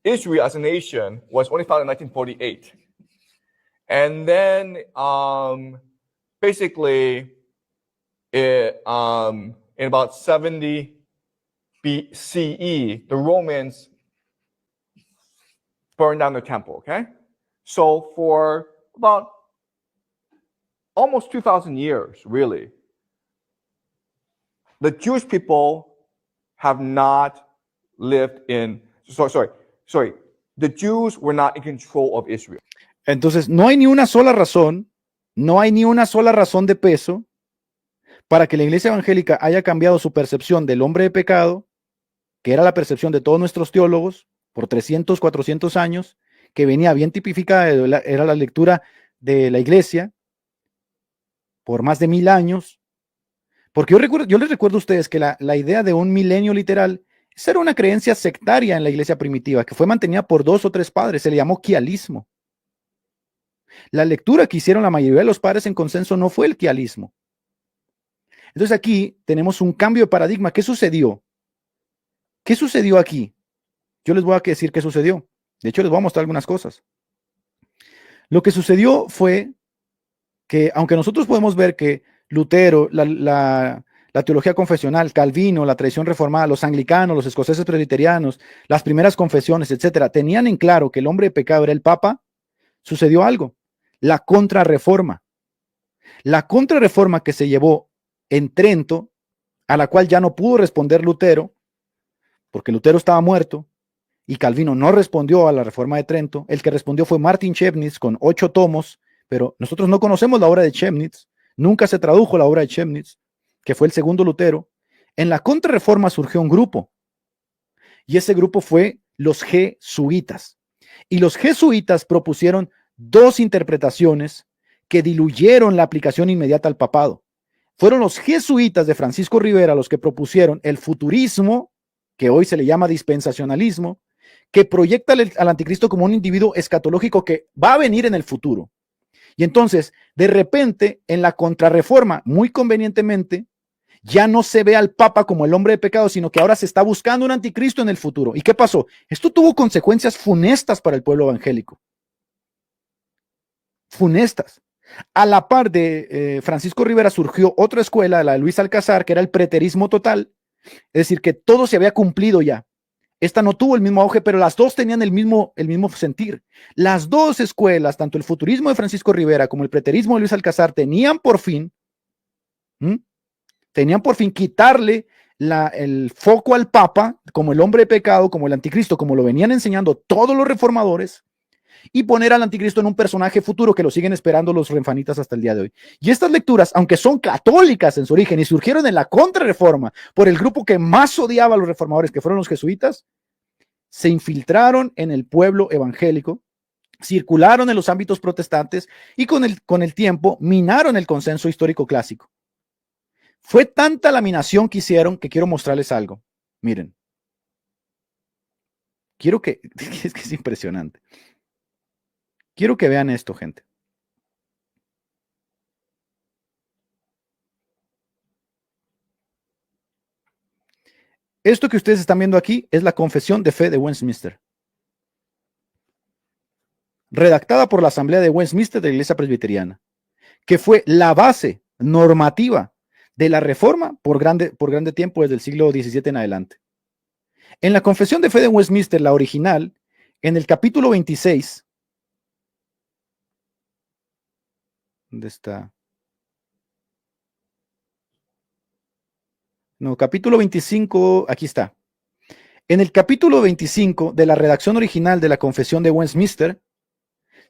Israel as a nation was only founded in 1948. And then basically, in about 70 BCE, the Romans burned down the temple, okay? So for about almost 2,000 years, really, the Jewish people have not lived in, sorry, the Jews were not in control of Israel.
Entonces, no hay ni una sola razón de peso para que la iglesia evangélica haya cambiado su percepción del hombre de pecado, que era la percepción de todos nuestros teólogos por 300, 400 años, que venía bien tipificada, era la lectura de la iglesia por más de 1000 años. Porque yo les recuerdo a ustedes que la idea de un milenio literal, esa era una creencia sectaria en la iglesia primitiva, que fue mantenida por 2 o 3 padres, se le llamó quialismo. La lectura que hicieron la mayoría de los padres en consenso no fue el quialismo. Entonces aquí tenemos un cambio de paradigma. ¿Qué sucedió? ¿Qué sucedió aquí? Yo les voy a decir qué sucedió. De hecho, les voy a mostrar algunas cosas. Lo que sucedió fue que, aunque nosotros podemos ver que Lutero, la teología confesional, Calvino, la tradición reformada, los anglicanos, los escoceses presbiterianos, las primeras confesiones, etcétera, tenían en claro que el hombre de pecado era el Papa, sucedió algo. La contrarreforma. La contrarreforma que se llevó en Trento, a la cual ya no pudo responder Lutero, porque Lutero estaba muerto, y Calvino no respondió a la reforma de Trento. El que respondió fue Martin Chemnitz con 8 tomos, pero nosotros no conocemos la obra de Chemnitz, nunca se tradujo la obra de Chemnitz, que fue el segundo Lutero. En la contrarreforma surgió un grupo, y ese grupo fue los jesuitas. Y los jesuitas propusieron 2 interpretaciones que diluyeron la aplicación inmediata al papado. Fueron los jesuitas de Francisco Rivera los que propusieron el futurismo, que hoy se le llama dispensacionalismo, que proyecta al anticristo como un individuo escatológico que va a venir en el futuro. Y entonces, de repente, en la contrarreforma, muy convenientemente, Ya no se ve al Papa como el hombre de pecado, sino que ahora se está buscando un anticristo en el futuro. ¿Y qué pasó? Esto tuvo consecuencias funestas para el pueblo evangélico. Funestas. A la par de Francisco Rivera surgió otra escuela, la de Luis Alcázar, que era el preterismo total, es decir, que todo se había cumplido ya. Esta no tuvo el mismo auge, pero las dos tenían el mismo sentir. Las dos escuelas, tanto el futurismo de Francisco Rivera como el preterismo de Luis Alcázar, tenían por fin quitarle el foco al Papa como el hombre de pecado, como el anticristo, como lo venían enseñando todos los reformadores, y poner al anticristo en un personaje futuro que lo siguen esperando los renfanitas hasta el día de hoy. Y estas lecturas, aunque son católicas en su origen y surgieron en la contrarreforma por el grupo que más odiaba a los reformadores, que fueron los jesuitas, se infiltraron en el pueblo evangélico, circularon en los ámbitos protestantes y con el tiempo minaron el consenso histórico clásico. Fue tanta la minación que hicieron que quiero mostrarles algo. Miren. Es que es impresionante. Quiero que vean esto, gente. Esto que ustedes están viendo aquí es la Confesión de Fe de Westminster, redactada por la Asamblea de Westminster de la Iglesia Presbiteriana, que fue la base normativa de la Reforma por grande tiempo desde el siglo XVII en adelante. En la Confesión de Fe de Westminster, la original, en el capítulo 26, ¿dónde está? No, capítulo 25, aquí está. En el capítulo 25 de la redacción original de la Confesión de Westminster,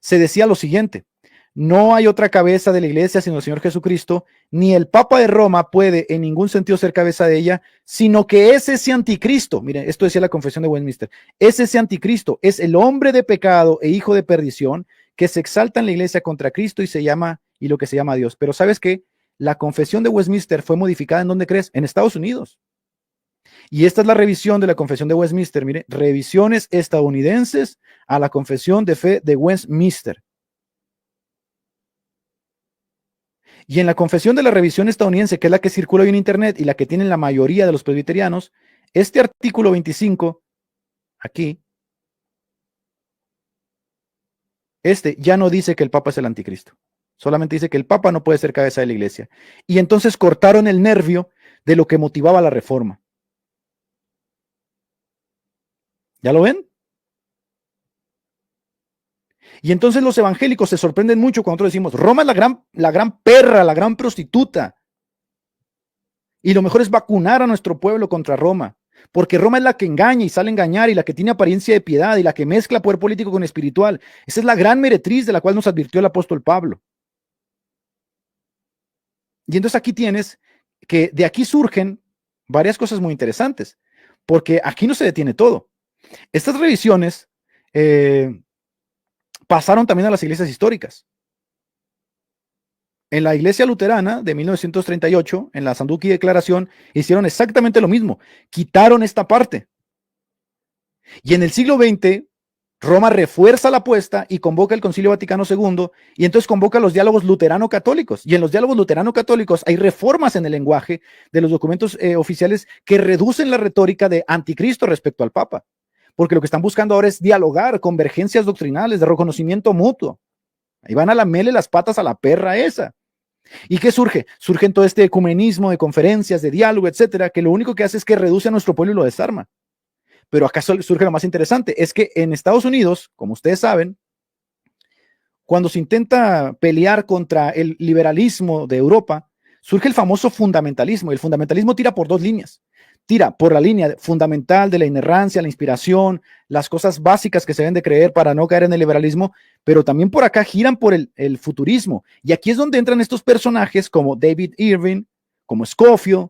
se decía lo siguiente: no hay otra cabeza de la iglesia sino el Señor Jesucristo, ni el Papa de Roma puede en ningún sentido ser cabeza de ella, sino que es ese anticristo. Miren, esto decía la Confesión de Westminster. Es ese anticristo, es el hombre de pecado e hijo de perdición que se exalta en la iglesia contra Cristo y lo que se llama Dios. Pero ¿sabes qué? La Confesión de Westminster fue modificada, ¿en dónde crees? En Estados Unidos. Y esta es la revisión de la Confesión de Westminster. Mire, revisiones estadounidenses a la Confesión de Fe de Westminster. Y en la Confesión de la Revisión estadounidense, que es la que circula hoy en Internet y la que tienen la mayoría de los presbiterianos, este artículo 25, aquí, ya no dice que el Papa es el anticristo. Solamente dice que el Papa no puede ser cabeza de la iglesia. Y entonces cortaron el nervio de lo que motivaba la reforma. ¿Ya lo ven? Y entonces los evangélicos se sorprenden mucho cuando nosotros decimos, Roma es la gran perra, la gran prostituta. Y lo mejor es vacunar a nuestro pueblo contra Roma, porque Roma es la que engaña y sale a engañar y la que tiene apariencia de piedad y la que mezcla poder político con espiritual. Esa es la gran meretriz de la cual nos advirtió el apóstol Pablo. Y entonces aquí tienes que de aquí surgen varias cosas muy interesantes, porque aquí no se detiene todo. Estas revisiones pasaron también a las iglesias históricas. En la iglesia luterana de 1938, en la Sanduki Declaración, hicieron exactamente lo mismo. Quitaron esta parte. Y en el siglo XX, Roma refuerza la apuesta y convoca el Concilio Vaticano II y entonces convoca los diálogos luterano-católicos. Y en los diálogos luterano-católicos hay reformas en el lenguaje de los documentos oficiales que reducen la retórica de anticristo respecto al Papa. Porque lo que están buscando ahora es dialogar, convergencias doctrinales, de reconocimiento mutuo. Ahí van a lamerle las patas a la perra esa. ¿Y qué surge? Surge todo este ecumenismo de conferencias, de diálogo, etcétera, que lo único que hace es que reduce a nuestro pueblo y lo desarma. Pero acá surge lo más interesante, es que en Estados Unidos, como ustedes saben, cuando se intenta pelear contra el liberalismo de Europa, surge el famoso fundamentalismo. Y el fundamentalismo tira por dos líneas. Tira por la línea fundamental de la inerrancia, la inspiración, las cosas básicas que se deben de creer para no caer en el liberalismo, pero también por acá giran por el futurismo. Y aquí es donde entran estos personajes como David Irving, como Scofield,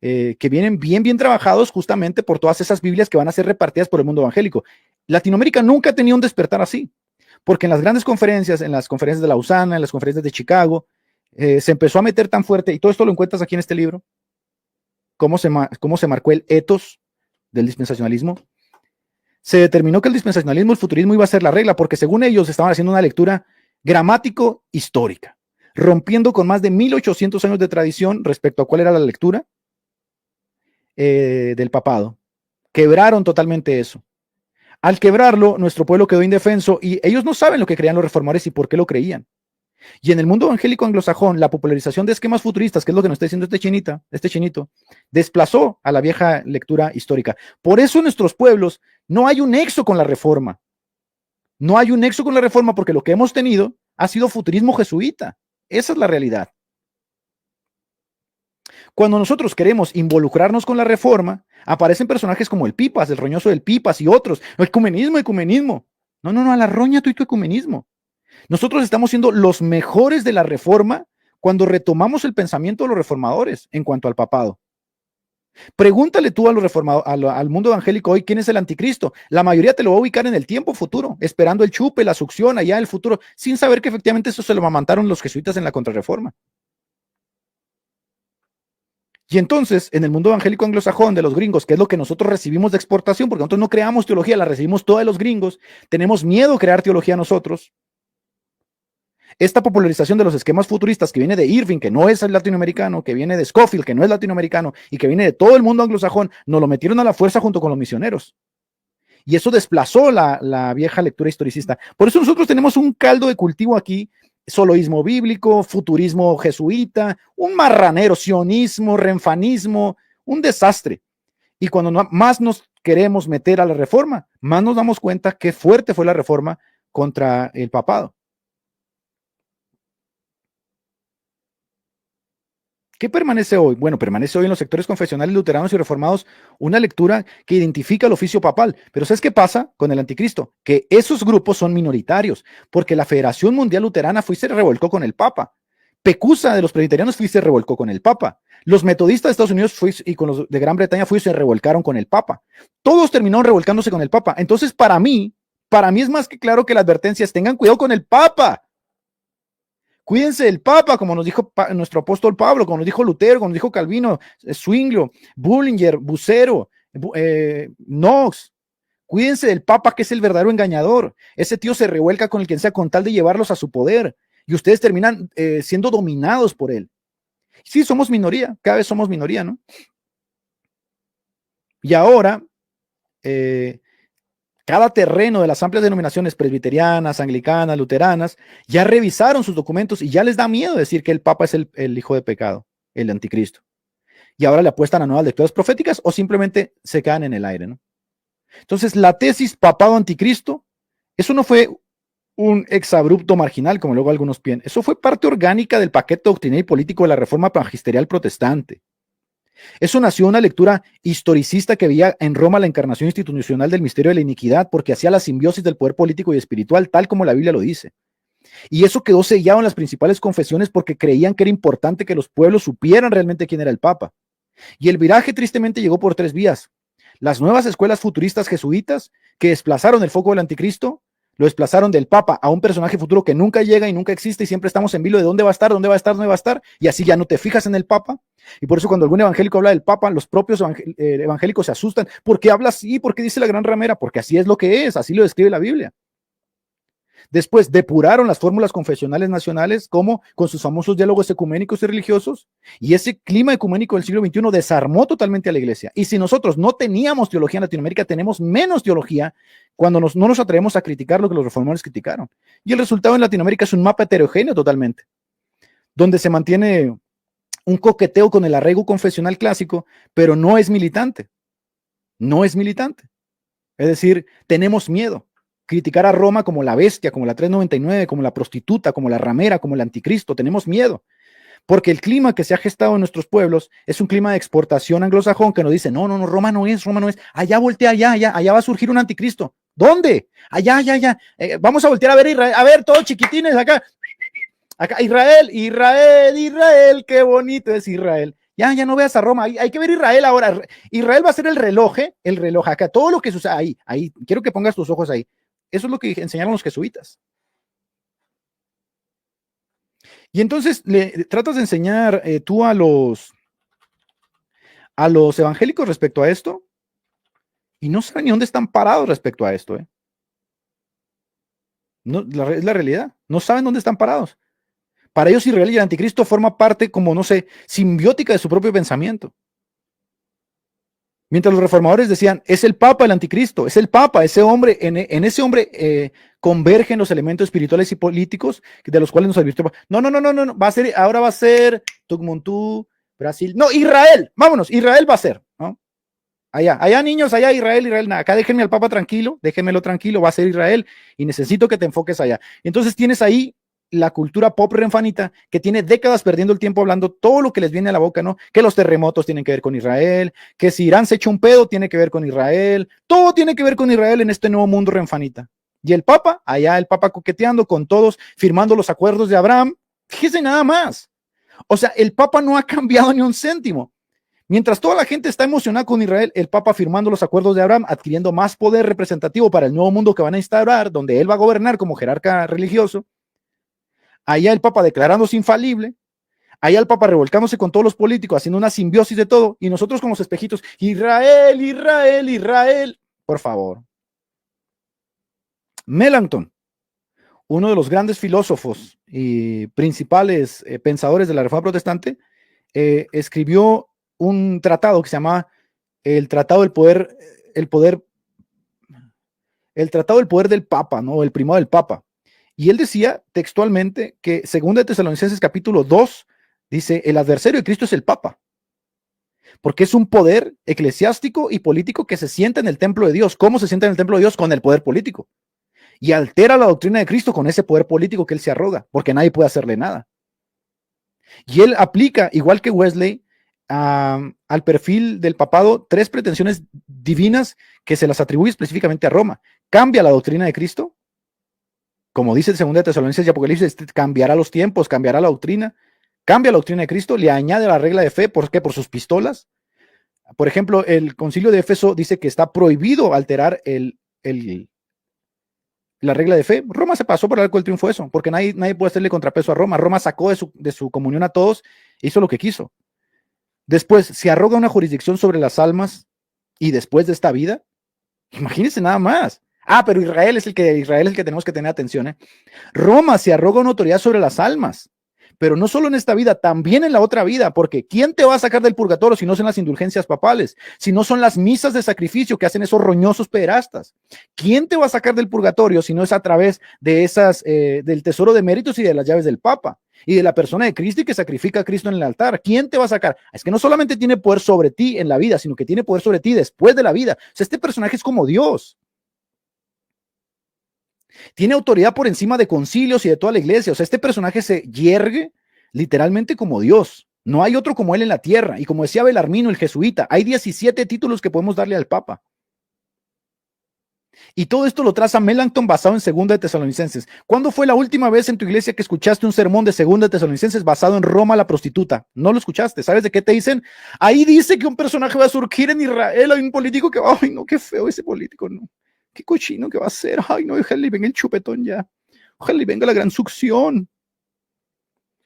que vienen bien trabajados justamente por todas esas Biblias que van a ser repartidas por el mundo evangélico. Latinoamérica nunca ha tenido un despertar así, porque en las grandes conferencias, en las conferencias de Lausana, en las conferencias de Chicago, se empezó a meter tan fuerte, y todo esto lo encuentras aquí en este libro, cómo se marcó el ethos del dispensacionalismo. Se determinó que el dispensacionalismo, el futurismo iba a ser la regla, porque según ellos estaban haciendo una lectura gramático-histórica. rompiendo con más de 1800 años de tradición respecto a cuál era la lectura del papado. Quebraron totalmente eso. Al quebrarlo, nuestro pueblo quedó indefenso y ellos no saben lo que creían los reformadores y por qué lo creían. Y en el mundo evangélico anglosajón, la popularización de esquemas futuristas, que es lo que nos está diciendo este chinito, desplazó a la vieja lectura histórica. Por eso en nuestros pueblos no hay un nexo con la reforma. No hay un nexo con la reforma porque lo que hemos tenido ha sido futurismo jesuita. Esa es la realidad. Cuando nosotros queremos involucrarnos con la reforma, aparecen personajes como el Pipas, el roñoso del Pipas y otros. Ecumenismo, ecumenismo. No, a la roña tú y tu ecumenismo. Nosotros estamos siendo los mejores de la reforma cuando retomamos el pensamiento de los reformadores en cuanto al papado. Pregúntale tú a los reformadores, al mundo evangélico hoy, ¿quién es el anticristo? La mayoría te lo va a ubicar en el tiempo futuro, esperando el chupe, la succión allá el futuro, sin saber que efectivamente eso se lo mamantaron los jesuitas en la contrarreforma. Y entonces, en el mundo evangélico anglosajón de los gringos, que es lo que nosotros recibimos de exportación, porque nosotros no creamos teología, la recibimos toda de los gringos, tenemos miedo a crear teología nosotros. Esta popularización de los esquemas futuristas que viene de Irving, que no es el latinoamericano, que viene de Scofield, que no es latinoamericano, y que viene de todo el mundo anglosajón, nos lo metieron a la fuerza junto con los misioneros. Y eso desplazó la vieja lectura historicista. Por eso nosotros tenemos un caldo de cultivo aquí, soloísmo bíblico, futurismo jesuita, un marranero, sionismo, renfanismo, un desastre. Y cuando más nos queremos meter a la reforma, más nos damos cuenta qué fuerte fue la reforma contra el papado. ¿Qué permanece hoy? Bueno, permanece hoy en los sectores confesionales luteranos y reformados una lectura que identifica el oficio papal. Pero ¿sabes qué pasa con el anticristo? Que esos grupos son minoritarios, porque la Federación Mundial Luterana fue y se revolcó con el Papa. Pecusa de los presbiterianos fue y se revolcó con el Papa. Los metodistas de Estados Unidos y con los de Gran Bretaña fue y se revolcaron con el Papa. Todos terminaron revolcándose con el Papa. Entonces, para mí es más que claro que la advertencia es: tengan cuidado con el Papa. Cuídense del Papa, como nos dijo nuestro apóstol Pablo, como nos dijo Lutero, como nos dijo Calvino, Zwinglio, Bullinger, Bucero, Knox. Cuídense del Papa, que es el verdadero engañador. Ese tío se revuelca con el quien sea con tal de llevarlos a su poder. Y ustedes terminan siendo dominados por él. Sí, somos minoría, cada vez somos minoría, ¿no? Y ahora, cada terreno de las amplias denominaciones presbiterianas, anglicanas, luteranas, ya revisaron sus documentos y ya les da miedo decir que el Papa es el hijo de pecado, el anticristo. Y ahora le apuestan a nuevas lecturas proféticas o simplemente se quedan en el aire, ¿no? Entonces, la tesis papado anticristo, eso no fue un exabrupto marginal, como luego algunos piensan. Eso fue parte orgánica del paquete doctrinal y político de la reforma magisterial protestante. Eso nació una lectura historicista que veía en Roma la encarnación institucional del misterio de la iniquidad, porque hacía la simbiosis del poder político y espiritual, tal como la Biblia lo dice. Y eso quedó sellado en las principales confesiones porque creían que era importante que los pueblos supieran realmente quién era el Papa. Y el viraje tristemente llegó por 3 vías. Las nuevas escuelas futuristas jesuitas que desplazaron el foco del anticristo, lo desplazaron del Papa a un personaje futuro que nunca llega y nunca existe y siempre estamos en vilo de dónde va a estar, dónde va a estar, dónde va a estar, y así ya no te fijas en el Papa. Y por eso cuando algún evangélico habla del Papa, los propios evangélicos se asustan. ¿Por qué habla así? ¿Por qué dice la gran ramera? Porque así es lo que es, así lo describe la Biblia. Después depuraron las fórmulas confesionales nacionales, como con sus famosos diálogos ecuménicos y religiosos, y ese clima ecuménico del siglo XXI desarmó totalmente a la iglesia. Y si nosotros no teníamos teología en Latinoamérica, tenemos menos teología cuando no nos atrevemos a criticar lo que los reformadores criticaron. Y el resultado en Latinoamérica es un mapa heterogéneo totalmente, donde se mantiene un coqueteo con el arraigo confesional clásico, pero no es militante. No es militante. Es decir, tenemos miedo. Criticar a Roma como la bestia, como la 399, como la prostituta, como la ramera, como el anticristo. Tenemos miedo. Porque el clima que se ha gestado en nuestros pueblos es un clima de exportación anglosajón que nos dice: no, Roma no es. Allá voltea, allá va a surgir un anticristo. ¿Dónde? Allá. Vamos a voltear a ver Israel. A ver, todos chiquitines acá. Acá, Israel, qué bonito es Israel. Ya no veas a Roma, hay que ver Israel ahora. Israel va a ser el reloj acá, todo lo que sucede ahí, quiero que pongas tus ojos ahí. Eso es lo que enseñaron los jesuitas. Y entonces le tratas de enseñar tú a los evangélicos respecto a esto, y no saben ni dónde están parados respecto a esto. No, es la realidad, no saben dónde están parados. Para ellos Israel y el anticristo forma parte, como no sé, simbiótica de su propio pensamiento. Mientras los reformadores decían, es el Papa el anticristo, es el Papa, ese hombre, en ese hombre convergen los elementos espirituales y políticos de los cuales nos advirtió. No, ahora va a ser Tugmuntú, Brasil. No, Israel, vámonos, Israel va a ser, ¿no? Allá niños, allá Israel, nada. Acá déjenme al Papa tranquilo, déjenmelo tranquilo, va a ser Israel y necesito que te enfoques allá. Entonces tienes ahí la cultura pop renfanita que tiene décadas perdiendo el tiempo hablando todo lo que les viene a la boca, ¿no? Que los terremotos tienen que ver con Israel, que si Irán se echa un pedo tiene que ver con Israel, todo tiene que ver con Israel en este nuevo mundo renfanita. Y el Papa, allá el Papa coqueteando con todos, firmando los acuerdos de Abraham, fíjese nada más. O sea, el Papa no ha cambiado ni un céntimo. Mientras toda la gente está emocionada con Israel, el Papa firmando los acuerdos de Abraham, adquiriendo más poder representativo para el nuevo mundo que van a instaurar, donde él va a gobernar como jerarca religioso. Allá el Papa declarándose infalible, allá el Papa revolcándose con todos los políticos, haciendo una simbiosis de todo, y nosotros con los espejitos, Israel, Israel, Israel, por favor. Melanchthon, uno de los grandes filósofos y principales pensadores de la Reforma Protestante, escribió un tratado que se llama el Tratado del Poder, el Tratado del Poder del Papa, ¿no? El primado del Papa. Y él decía textualmente que, según de Tesalonicenses capítulo 2, dice, el adversario de Cristo es el Papa, porque es un poder eclesiástico y político que se sienta en el templo de Dios. ¿Cómo se sienta en el templo de Dios? Con el poder político. Y altera la doctrina de Cristo con ese poder político que él se arroga, porque nadie puede hacerle nada. Y él aplica, igual que Wesley, al perfil del papado, 3 pretensiones divinas que se las atribuye específicamente a Roma. Cambia la doctrina de Cristo, como dice el 2 de Tesalonicenses y Apocalipsis, cambiará los tiempos, cambiará la doctrina, cambia la doctrina de Cristo, le añade la regla de fe, ¿por qué? Por sus pistolas. Por ejemplo, el concilio de Éfeso dice que está prohibido alterar la regla de fe. Roma se pasó por el arco del triunfo eso, porque nadie puede hacerle contrapeso a Roma. Roma sacó de su comunión a todos, hizo lo que quiso. Después, se arroga una jurisdicción sobre las almas y después de esta vida, imagínense nada más. Pero Israel es el que tenemos que tener atención, ¿eh? Roma se arroga una autoridad sobre las almas, pero no solo en esta vida, también en la otra vida, porque ¿quién te va a sacar del purgatorio si no son las indulgencias papales? Si no son las misas de sacrificio que hacen esos roñosos pederastas. ¿Quién te va a sacar del purgatorio si no es a través de del tesoro de méritos y de las llaves del Papa? Y de la persona de Cristo y que sacrifica a Cristo en el altar. ¿Quién te va a sacar? Es que no solamente tiene poder sobre ti en la vida, sino que tiene poder sobre ti después de la vida. O sea, este personaje es como Dios. Tiene autoridad por encima de concilios y de toda la iglesia. O sea, este personaje se yergue literalmente como Dios. No hay otro como él en la tierra. Y como decía Belarmino, el jesuita, hay 17 títulos que podemos darle al Papa. Y todo esto lo traza Melanchthon basado en 2 de Tesalonicenses. ¿Cuándo fue la última vez en tu iglesia que escuchaste un sermón de 2 de Tesalonicenses basado en Roma la prostituta? No lo escuchaste. ¿Sabes de qué te dicen? Ahí dice que un personaje va a surgir en Israel. Hay un político que va, ay no, qué feo ese político, no. Qué cochino que va a ser. Ay no, ojalá y venga el chupetón ya. Ojalá y venga la gran succión.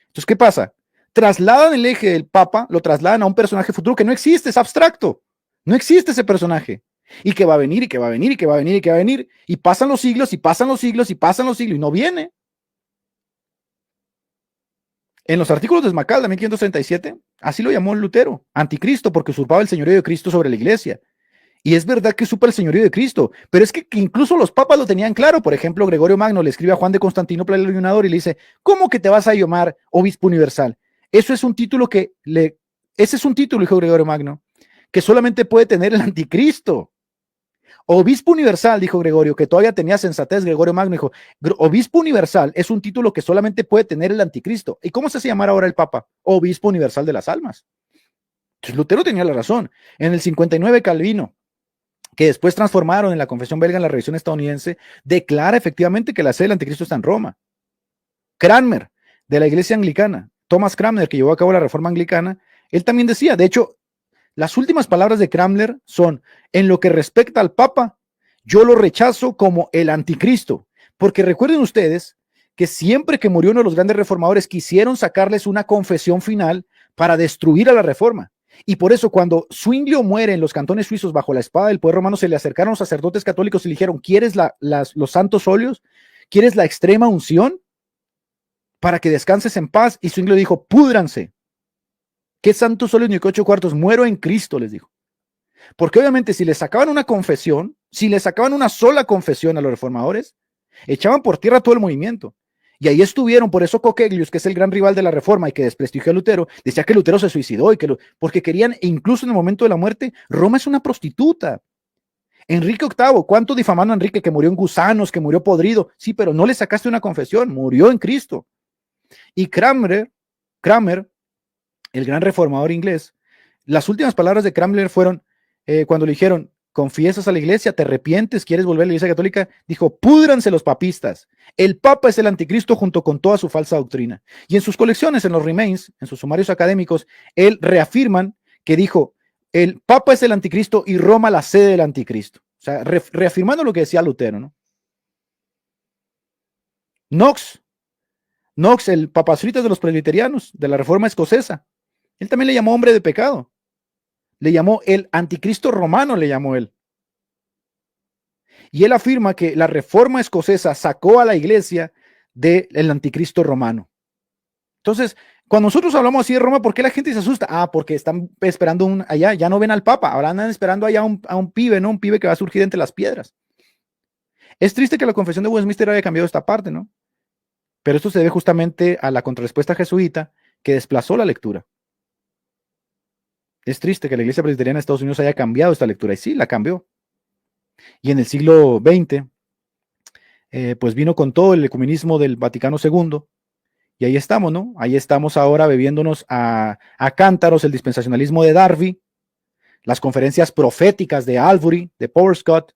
Entonces, ¿qué pasa? Trasladan el eje del Papa, lo trasladan a un personaje futuro que no existe, es abstracto. No existe ese personaje. Y que va a venir, y que va a venir, y que va a venir, y que va a venir. Y pasan los siglos, y pasan los siglos, y pasan los siglos, y no viene. En los artículos de Esmacal, de 1537, así lo llamó Lutero, anticristo, porque usurpaba el señorío de Cristo sobre la iglesia. Y es verdad que usurpa el señorío de Cristo, pero es que incluso los papas lo tenían claro. Por ejemplo, Gregorio Magno le escribe a Juan de Constantinopla el Ayunador y le dice, ¿cómo que te vas a llamar obispo universal? Ese es un título, dijo Gregorio Magno, que solamente puede tener el anticristo. Obispo universal, dijo Gregorio, que todavía tenía sensatez. Gregorio Magno dijo, obispo universal es un título que solamente puede tener el anticristo. ¿Y cómo se hace llamar ahora el Papa? Obispo universal de las almas. Entonces Lutero tenía la razón. En el 59 Calvino, que después transformaron en la Confesión Belga en la revisión estadounidense, declara efectivamente que la sede del anticristo está en Roma. Cranmer, de la iglesia anglicana, Thomas Cranmer, que llevó a cabo la reforma anglicana, él también decía, de hecho, las últimas palabras de Cranmer son, en lo que respecta al Papa, yo lo rechazo como el anticristo, porque recuerden ustedes que siempre que murió uno de los grandes reformadores quisieron sacarles una confesión final para destruir a la reforma. Y por eso cuando Zwinglio muere en los cantones suizos bajo la espada del poder romano, se le acercaron los sacerdotes católicos y le dijeron, ¿quieres los santos óleos? ¿Quieres la extrema unción? para que descanses en paz. Y Zwingli dijo, púdranse. ¿Qué santos soles ni qué 8 cuartos? Muero en Cristo, les dijo. Porque obviamente si les sacaban una confesión, si les sacaban una sola confesión a los reformadores, echaban por tierra todo el movimiento. Y ahí estuvieron, por eso Coqueglius, que es el gran rival de la Reforma y que desprestigió a Lutero, decía que Lutero se suicidó y porque querían, incluso en el momento de la muerte, Roma es una prostituta. Enrique VIII, ¿cuánto difamaron a Enrique? Que murió en gusanos, que murió podrido. Sí, pero no le sacaste una confesión, murió en Cristo. Y Cranmer, el gran reformador inglés, las últimas palabras de Cranmer fueron, cuando le dijeron, confiesas a la iglesia, te arrepientes, quieres volver a la iglesia católica, dijo, púdranse los papistas. El papa es el anticristo junto con toda su falsa doctrina. Y en sus colecciones, en los Remains, en sus sumarios académicos, él reafirman que dijo, el papa es el anticristo y Roma la sede del anticristo. O sea, reafirmando lo que decía Lutero, ¿no? Knox, el papasritas de los presbiterianos, de la Reforma escocesa, él también le llamó hombre de pecado. Le llamó el anticristo romano, le llamó él. Y él afirma que la Reforma escocesa sacó a la iglesia del anticristo romano. Entonces, cuando nosotros hablamos así de Roma, ¿por qué la gente se asusta? Ah, porque están esperando allá, ya no ven al Papa, ahora andan esperando allá a un pibe, ¿no? Un pibe que va a surgir entre las piedras. Es triste que la confesión de Westminster haya cambiado esta parte, ¿no? Pero esto se debe justamente a la contrarrespuesta jesuita que desplazó la lectura. Es triste que la iglesia presbiteriana de Estados Unidos haya cambiado esta lectura, y sí, la cambió. Y en el siglo XX, pues vino con todo el ecumenismo del Vaticano II, y ahí estamos, ¿no? Ahí estamos ahora bebiéndonos a cántaros el dispensacionalismo de Darby, las conferencias proféticas de Albury, de Power Scott,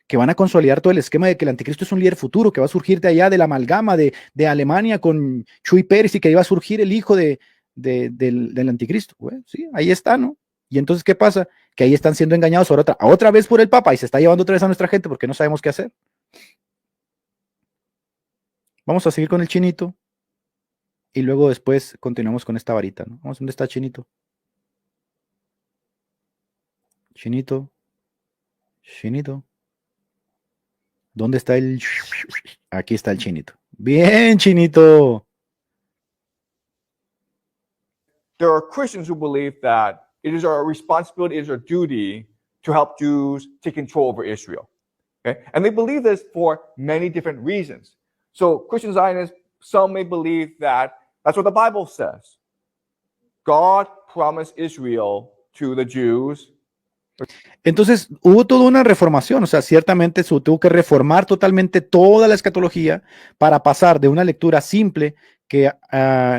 que van a consolidar todo el esquema de que el anticristo es un líder futuro, que va a surgir de allá de la amalgama de Alemania con Chuy Pérez y que iba a surgir el hijo del anticristo. Bueno, sí, ahí está, ¿no? Y entonces, ¿qué pasa? Que ahí están siendo engañados otra vez por el Papa y se está llevando otra vez a nuestra gente porque no sabemos qué hacer. Vamos a seguir con el chinito y luego después continuamos con esta varita, ¿no? Vamos, ¿dónde está Chinito? Chinito. Chinito. ¿Dónde está el...? Aquí está el Chinito. Bien, Chinito.
There are Christians who believe that it is our responsibility, it is our duty to help Jews take control over Israel. Okay? And they believe this for many different reasons. So Christian Zionists, some may believe that that's what the Bible says. God promised Israel to the Jews.
Entonces hubo toda una reformación, o sea, ciertamente se tuvo que reformar totalmente toda la escatología para pasar de una lectura simple que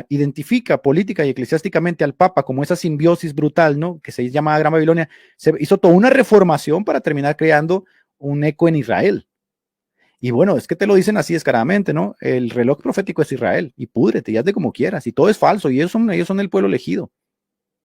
identifica política y eclesiásticamente al Papa como esa simbiosis brutal, ¿no? Que se llama Gran Babilonia, se hizo toda una reformación para terminar creando un eco en Israel. Y bueno, es que te lo dicen así descaradamente, ¿no? El reloj profético es Israel, y púdrete, y hazte como quieras, y todo es falso, y ellos son el pueblo elegido.